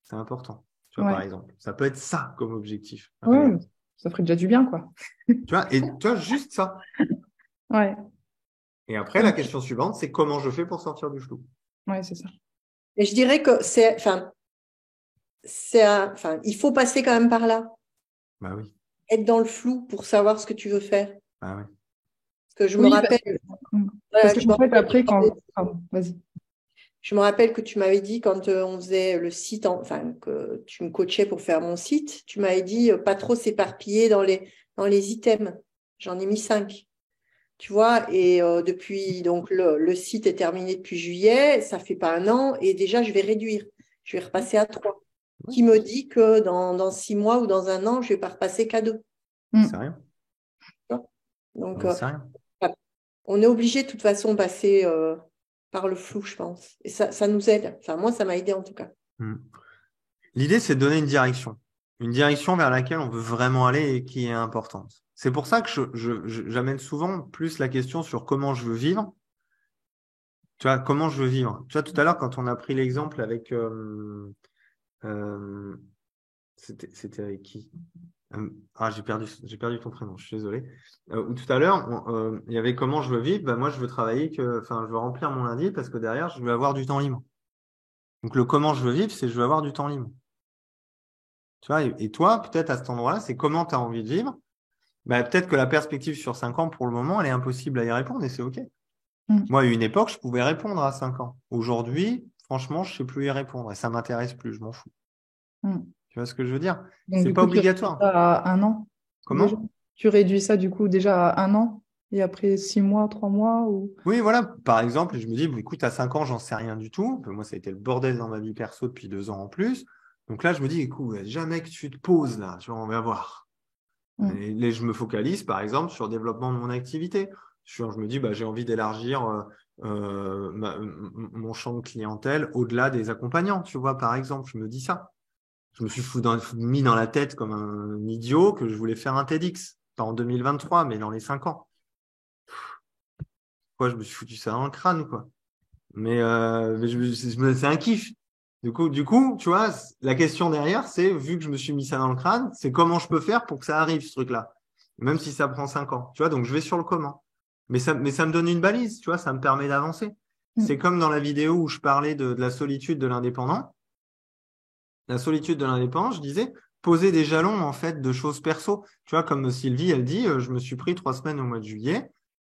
C'est important. Tu vois, par exemple, ça peut être ça comme objectif. Ouais, ça ferait déjà du bien, quoi. Tu vois, et toi, juste ça. Ouais. Et après, la question suivante, c'est comment je fais pour sortir du flou. Ouais, c'est ça. Et je dirais que il faut passer quand même par là. Bah oui. Être dans le flou pour savoir ce que tu veux faire. Bah oui. Parce que je me rappelle. Parce que en fait, après, vas-y. Je me rappelle que tu m'avais dit quand on faisait le site, que tu me coachais pour faire mon site, tu m'avais dit pas trop s'éparpiller dans les items. J'en ai mis 5. Tu vois, et depuis, donc le site est terminé depuis juillet, ça fait pas 1 an, et déjà je vais réduire. Je vais repasser à 3. Qui me dit que dans 6 mois ou dans 1 an, je vais pas repasser qu'à 2. C'est rien. Donc, rien. on est obligé de toute façon de passer par le flou, je pense. Et ça nous aide. Enfin, moi, ça m'a aidé en tout cas. L'idée, c'est de donner une direction vers laquelle on veut vraiment aller et qui est importante. C'est pour ça que j'amène souvent plus la question sur comment je veux vivre. Tu vois, comment je veux vivre. Tu vois, tout à l'heure, quand on a pris l'exemple avec... c'était avec qui? J'ai perdu ton prénom, je suis désolé. Tout à l'heure, il y avait comment je veux vivre. Moi, je veux travailler je veux remplir mon lundi parce que derrière, je veux avoir du temps libre. Donc, le comment je veux vivre, c'est je veux avoir du temps libre. Tu vois, et toi, peut-être à cet endroit-là, c'est comment tu as envie de vivre. Peut-être que la perspective sur 5 ans, pour le moment, elle est impossible à y répondre et c'est OK. Moi, à une époque, je pouvais répondre à 5 ans. Aujourd'hui, franchement, je ne sais plus y répondre et ça ne m'intéresse plus, je m'en fous. Tu vois ce que je veux dire? C'est pas obligatoire. Tu réduis ça à 1 an. Comment? Déjà. Tu réduis ça du coup déjà à 1 an et après 6 mois, 3 mois ou... Oui, voilà. Par exemple, je me dis, écoute, à 5 ans, j'en sais rien du tout. Moi, ça a été le bordel dans ma vie perso depuis 2 ans en plus. Donc là, je me dis, écoute, jamais que tu te poses là, tu vois, on va voir. Et là, je me focalise, par exemple, sur le développement de mon activité. Je me dis, j'ai envie d'élargir mon champ de clientèle au-delà des accompagnants, tu vois, par exemple. Je me dis ça. Je me suis mis dans la tête comme un idiot que je voulais faire un TEDx. Pas en 2023, mais dans les 5 ans. Je me suis foutu ça dans le crâne, quoi. Mais c'est un kiff. Du coup, tu vois, la question derrière, c'est, vu que je me suis mis ça dans le crâne, c'est comment je peux faire pour que ça arrive, ce truc-là. Même si ça prend 5 ans. Tu vois, donc je vais sur le comment. Mais ça me donne une balise, tu vois, ça me permet d'avancer. C'est comme dans la vidéo où je parlais de la solitude de l'indépendant. La solitude de l'indépendant, je disais, poser des jalons, en fait, de choses perso. Tu vois, comme Sylvie, elle dit, je me suis pris 3 semaines au mois de juillet.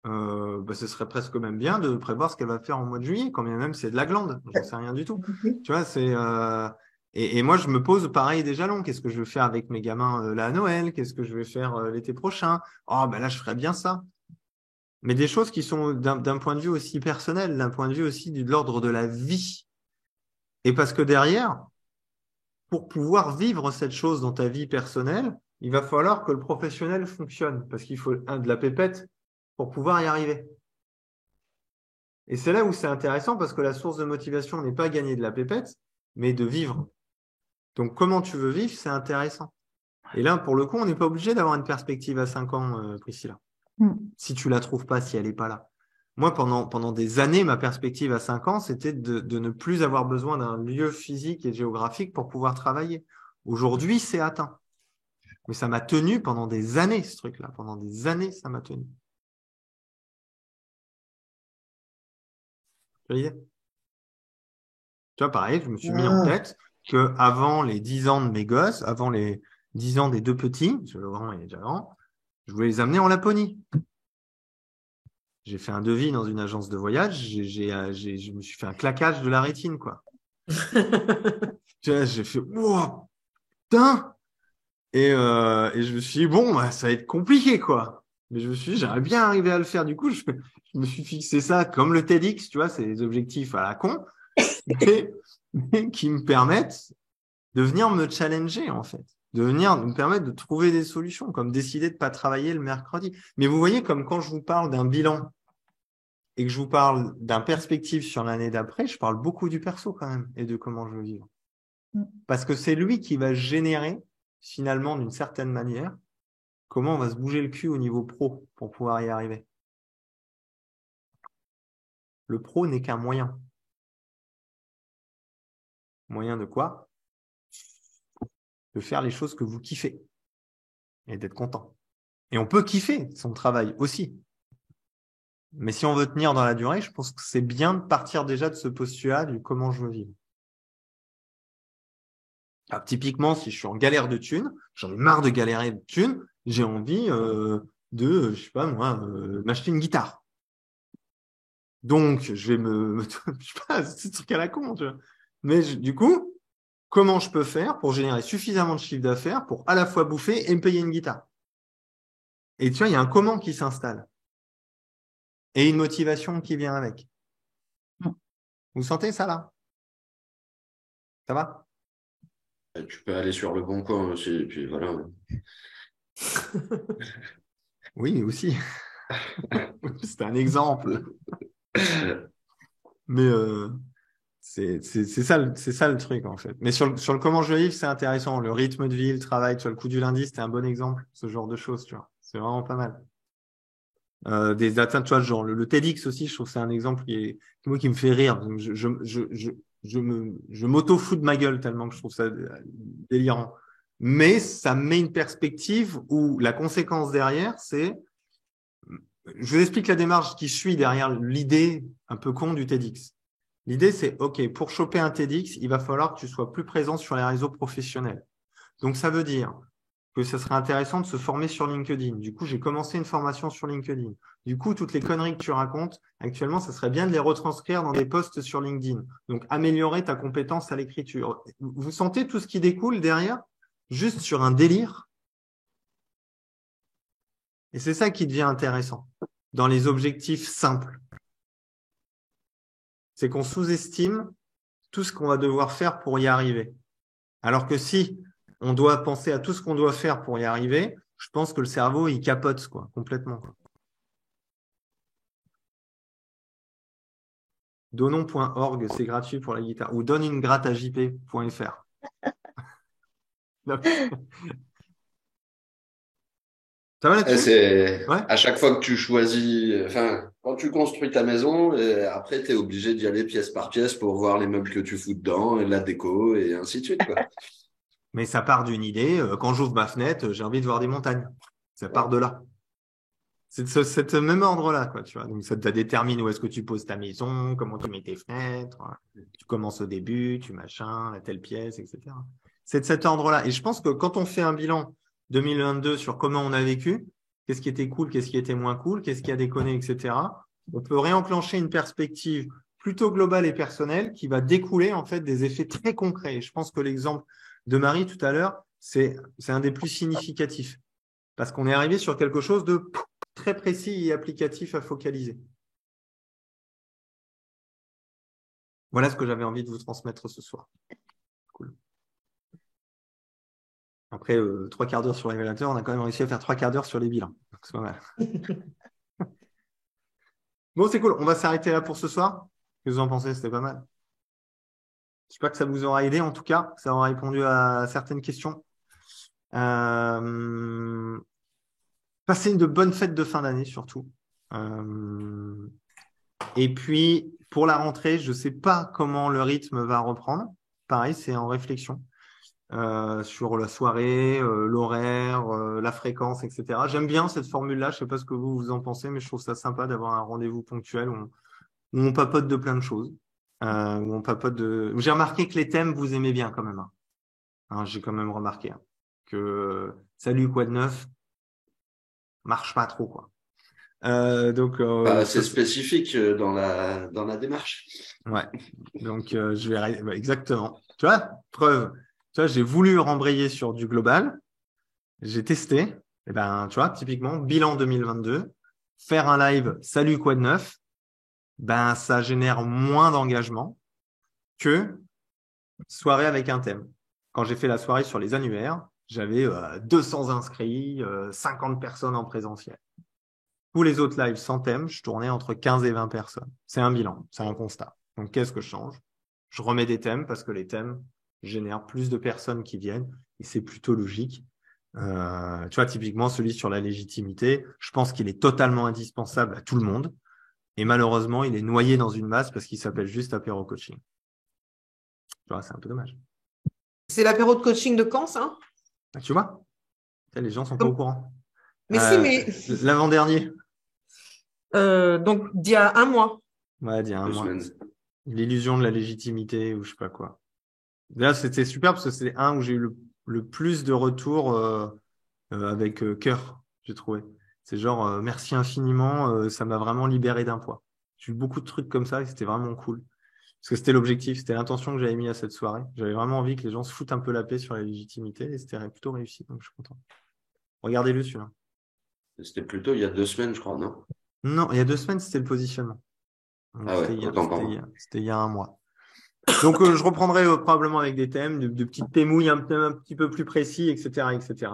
Ce serait presque même bien de prévoir ce qu'elle va faire en mois de juillet, quand bien même c'est de la glande, j'en sais rien du tout. Tu vois, et moi je me pose pareil des jalons. Qu'est-ce que je vais faire avec mes gamins là à Noël? Qu'est-ce que je vais faire l'été prochain? Là je ferais bien ça. Mais des choses qui sont d'un point de vue aussi personnel, d'un point de vue aussi de l'ordre de la vie. Et parce que derrière, pour pouvoir vivre cette chose dans ta vie personnelle, il va falloir que le professionnel fonctionne, parce qu'il faut de la pépette. pour pouvoir y arriver. Et c'est là où c'est intéressant parce que la source de motivation n'est pas gagner de la pépette, mais de vivre. Donc, comment tu veux vivre, c'est intéressant. Et là, pour le coup, on n'est pas obligé d'avoir une perspective à 5 ans, Priscilla. Si tu la trouves pas, si elle n'est pas là. Moi, pendant des années, ma perspective à 5 ans, c'était de ne plus avoir besoin d'un lieu physique et géographique pour pouvoir travailler. Aujourd'hui, c'est atteint. Mais ça m'a tenu pendant des années, ce truc-là. Pendant des années, ça m'a tenu. Tu vois, pareil, je me suis mis en tête qu'avant les 10 ans de mes gosses, avant les 10 ans des deux petits, parce que le grand il est déjà grand, je voulais les amener en Laponie. J'ai fait un devis dans une agence de voyage, je me suis fait un claquage de la rétine, quoi. J'ai fait, wow, putain! Et je me suis dit, bon, bah, ça va être compliqué, quoi. Mais je me suis dit, j'aimerais bien arriver à le faire. Du coup, je me suis fixé ça comme le TEDx, tu vois, c'est des objectifs à la con, mais qui me permettent de venir me challenger, en fait. De me permettre de trouver des solutions, comme décider de pas travailler le mercredi. Mais vous voyez, comme quand je vous parle d'un bilan et que je vous parle d'un perspective sur l'année d'après, je parle beaucoup du perso quand même et de comment je veux vivre. Parce que c'est lui qui va générer, finalement, d'une certaine manière, comment on va se bouger le cul au niveau pro pour pouvoir y arriver. Le pro n'est qu'un moyen. Moyen de quoi? De faire les choses que vous kiffez et d'être content. Et on peut kiffer son travail aussi. Mais si on veut tenir dans la durée, je pense que c'est bien de partir déjà de ce postulat du comment je veux vivre. Alors, typiquement, si je suis en galère de thunes, j'en ai marre de galérer de thunes, j'ai envie de, je sais pas moi, m'acheter une guitare. Donc, je vais je sais pas, c'est un truc à la con, tu vois. Mais du coup, comment je peux faire pour générer suffisamment de chiffre d'affaires pour à la fois bouffer et me payer une guitare? Et tu vois, il y a un comment qui s'installe. Et une motivation qui vient avec. Vous sentez ça là? Ça va? Tu peux aller sur le bon coin aussi, et puis voilà. Oui, aussi. C'est un exemple. Mais c'est ça le truc en fait. Mais sur le comment je vis, c'est intéressant. Le rythme de vie, le travail, tu vois, le coup du lundi, c'était un bon exemple, ce genre de choses, tu vois. C'est vraiment pas mal. Des atteintes, tu vois, genre le TEDx aussi, je trouve que c'est un exemple qui me fait rire. Je m'auto-fous de ma gueule tellement que je trouve ça délirant. Mais ça met une perspective où la conséquence derrière, c'est... Je vous explique la démarche qui suit derrière l'idée un peu con du TEDx. L'idée, c'est, OK, pour choper un TEDx, il va falloir que tu sois plus présent sur les réseaux professionnels. Donc, ça veut dire que ça serait intéressant de se former sur LinkedIn. Du coup, j'ai commencé une formation sur LinkedIn. Du coup, toutes les conneries que tu racontes, actuellement, ça serait bien de les retranscrire dans des posts sur LinkedIn. Donc, améliorer ta compétence à l'écriture. Vous sentez tout ce qui découle derrière, juste sur un délire? Et c'est ça qui devient intéressant dans les objectifs simples. C'est qu'on sous-estime tout ce qu'on va devoir faire pour y arriver. Alors que si on doit penser à tout ce qu'on doit faire pour y arriver, je pense que le cerveau, il capote quoi, complètement. Donnons.org, c'est gratuit pour la guitare. Ou donneunegratte.jp.fr. Ça va là-dessus? Ouais. À chaque fois que tu choisis, enfin, quand tu construis ta maison, après, tu es obligé d'y aller pièce par pièce pour voir les meubles que tu fous dedans, et la déco, et ainsi de suite, quoi. Mais ça part d'une idée. Quand j'ouvre ma fenêtre, j'ai envie de voir des montagnes. Ça part de là. C'est de cet même ordre-là, quoi, tu vois. Donc, ça détermine où est-ce que tu poses ta maison, comment tu mets tes fenêtres. Tu commences au début, tu machin, à telle pièce, etc. C'est de cet ordre-là. Et je pense que quand on fait un bilan 2022 sur comment on a vécu, qu'est-ce qui était cool, qu'est-ce qui était moins cool, qu'est-ce qui a déconné, etc., on peut réenclencher une perspective plutôt globale et personnelle qui va découler, en fait, des effets très concrets. Et je pense que l'exemple de Marie tout à l'heure, c'est un des plus significatifs. Parce qu'on est arrivé sur quelque chose de très précis et applicatif à focaliser. Voilà ce que j'avais envie de vous transmettre ce soir. Cool. Après 3 quarts d'heure sur l'évaluateur, on a quand même réussi à faire 3 quarts d'heure sur les bilans. C'est pas mal. Bon, c'est cool. On va s'arrêter là pour ce soir. Qu'est-ce que vous en pensez? C'était pas mal. J'espère que ça vous aura aidé, en tout cas. Ça aura répondu à certaines questions. Passez une de bonnes fêtes de fin d'année, surtout. Et puis, pour la rentrée, je ne sais pas comment le rythme va reprendre. Pareil, c'est en réflexion sur la soirée, l'horaire, la fréquence, etc. J'aime bien cette formule-là. Je ne sais pas ce que vous en pensez, mais je trouve ça sympa d'avoir un rendez-vous ponctuel où on papote de plein de choses. Où on papote de... J'ai remarqué que les thèmes, vous aimez bien quand même. J'ai quand même remarqué que Salut, quoi de neuf marche pas trop, quoi. C'est spécifique dans la démarche. Ouais. Donc, je vais exactement. Tu vois, preuve. Tu vois, j'ai voulu rembrayer sur du global. J'ai testé. Et ben, tu vois, typiquement, bilan 2022, faire un live Salut, quoi de neuf, ben, ça génère moins d'engagement que soirée avec un thème. Quand j'ai fait la soirée sur les annuaires, j'avais 200 inscrits, 50 personnes en présentiel. Tous les autres lives sans thème, je tournais entre 15 et 20 personnes. C'est un bilan, c'est un constat. Donc, qu'est-ce que je change? Je remets des thèmes parce que les thèmes génèrent plus de personnes qui viennent et c'est plutôt logique. Tu vois, typiquement, celui sur la légitimité, je pense qu'il est totalement indispensable à tout le monde. Et malheureusement, il est noyé dans une masse parce qu'il s'appelle juste apéro coaching. Tu vois, c'est un peu dommage. C'est l'apéro de coaching de quand, ça? Tu vois, les gens sont pas au courant. Mais si, mais... L'avant-dernier. Donc, d'il y a un mois. Ouais, d'il y a un mois. L'illusion de la légitimité ou je sais pas quoi. Là, c'était super parce que c'est un où j'ai eu le plus de retours avec cœur, j'ai trouvé. C'est genre, merci infiniment, ça m'a vraiment libéré d'un poids. J'ai eu beaucoup de trucs comme ça et c'était vraiment cool. Parce que c'était l'objectif, c'était l'intention que j'avais mis à cette soirée. J'avais vraiment envie que les gens se foutent un peu la paix sur la légitimité et c'était plutôt réussi, donc je suis content. Regardez-le celui-là. C'était plutôt il y a 2 semaines, je crois, non? Non, il y a 2 semaines, c'était le positionnement. Donc, c'était il y a un mois. Donc, je reprendrai probablement avec des thèmes, de petites témouilles un petit peu plus précis, etc., etc.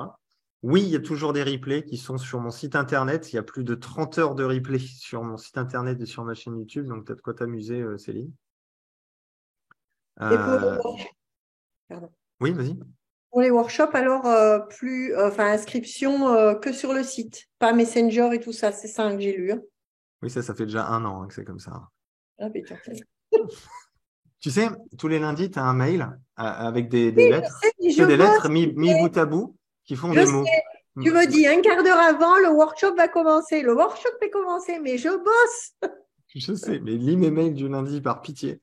Oui, il y a toujours des replays qui sont sur mon site internet. Il y a plus de 30 heures de replays sur mon site internet et sur ma chaîne YouTube. Donc, peut-être quoi t'amuser, Céline. Oui, vas-y. Pour les workshops, alors, inscription que sur le site, pas Messenger et tout ça. C'est ça que j'ai lu. Oui, ça fait déjà 1 an que c'est comme ça. Ah, putain. Tu sais, tous les lundis, tu as un mail avec des lettres. Des lettres mis bout à bout qui font des mots. Tu me dis un quart d'heure avant, le workshop va commencer. Le workshop va commencer, mais je bosse. Je sais, mais lis mes mails du lundi par pitié.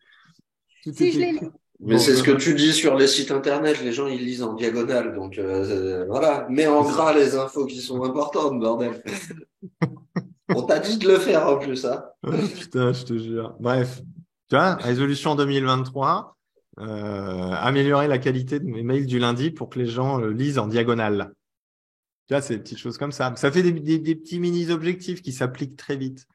Si je les lis. Mais c'est ce que tu dis sur les sites internet, les gens ils lisent en diagonale, donc voilà, mets en gras les infos qui sont importantes, bordel. On t'a dit de le faire en plus, hein. Putain, je te jure. Bref, tu vois, résolution 2023, améliorer la qualité de mes mails du lundi pour que les gens lisent en diagonale. Tu vois, c'est des petites choses comme ça. Ça fait des petits mini-objectifs qui s'appliquent très vite.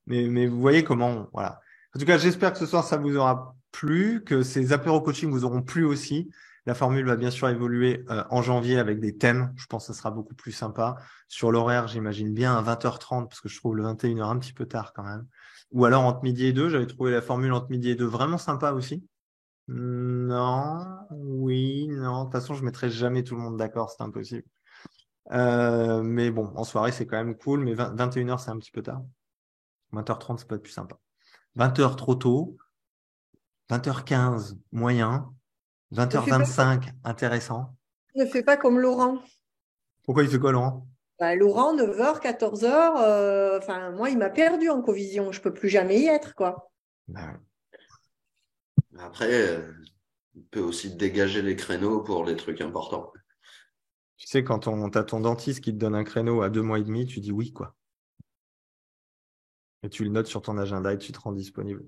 Mais vous voyez comment, voilà. En tout cas, j'espère que ce soir, ça vous aura plu, que ces apéros coaching vous auront plu aussi. La formule va bien sûr évoluer en janvier avec des thèmes. Je pense que ça sera beaucoup plus sympa. Sur l'horaire, j'imagine bien à 20h30 parce que je trouve le 21h un petit peu tard quand même. Ou alors entre midi et 2, j'avais trouvé la formule entre midi et 2 vraiment sympa aussi. Non, oui, non. De toute façon, je mettrai jamais tout le monde d'accord, c'est impossible. Mais bon, en soirée, c'est quand même cool. Mais 21h, c'est un petit peu tard. 20h30, c'est pas plus sympa. 20h trop tôt. 20h15, moyen. 20h25, intéressant. Ne fais pas comme Laurent. Pourquoi il fait quoi, Laurent? Laurent, 9h, 14h, moi, il m'a perdu en covision. Je ne peux plus jamais y être, quoi. Après, on peut aussi dégager les créneaux pour les trucs importants. Tu sais, quand t'as ton dentiste qui te donne un créneau à 2 mois et demi, tu dis oui, quoi. Et tu le notes sur ton agenda et tu te rends disponible.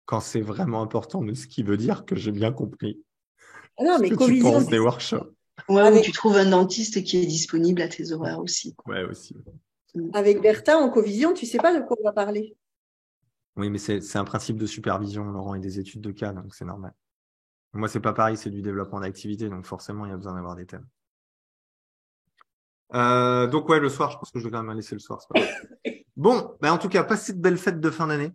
Quand c'est vraiment important, ce qui veut dire que j'ai bien compris. Ah non, mais tu penses des workshops. Ouais, ou tu trouves un dentiste qui est disponible à tes horaires aussi. Ouais, aussi. Avec Bertha, en covision, tu ne sais pas de quoi on va parler. Oui, mais c'est un principe de supervision, Laurent, et des études de cas, donc c'est normal. Moi, c'est pas pareil, c'est du développement d'activité, donc forcément, il y a besoin d'avoir des thèmes. Donc ouais, le soir, je pense que je vais quand même laisser le soir. C'est pas grave. Bon, en tout cas, passez de belles fêtes de fin d'année.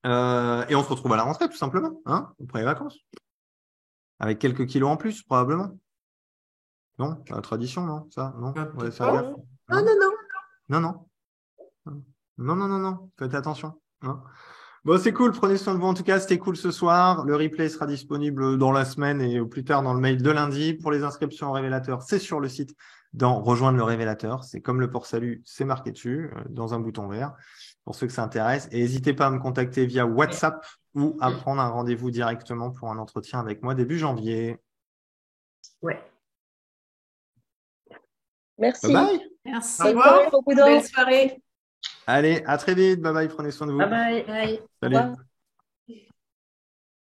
Et on se retrouve à la rentrée, tout simplement, hein, après les vacances. Avec quelques kilos en plus, probablement. Non, la tradition, non, ça, non. On va faire gaffe. Non. Non. Faites attention. Non. Bon, c'est cool. Prenez soin de vous. En tout cas, c'était cool ce soir. Le replay sera disponible dans la semaine et au plus tard dans le mail de lundi. Pour les inscriptions au révélateur, c'est sur le site dans Rejoindre le révélateur. C'est comme le port salut, c'est marqué dessus, dans un bouton vert, pour ceux que ça intéresse. Et n'hésitez pas à me contacter via WhatsApp ou à prendre un rendez-vous directement pour un entretien avec moi début janvier. Ouais. Merci. Bye bye. Merci. Bonne soirée, beaucoup d'or. Belle soirée. Allez, à très vite. Bye bye. Prenez soin de vous. Bye bye. Bye. Salut. Au revoir.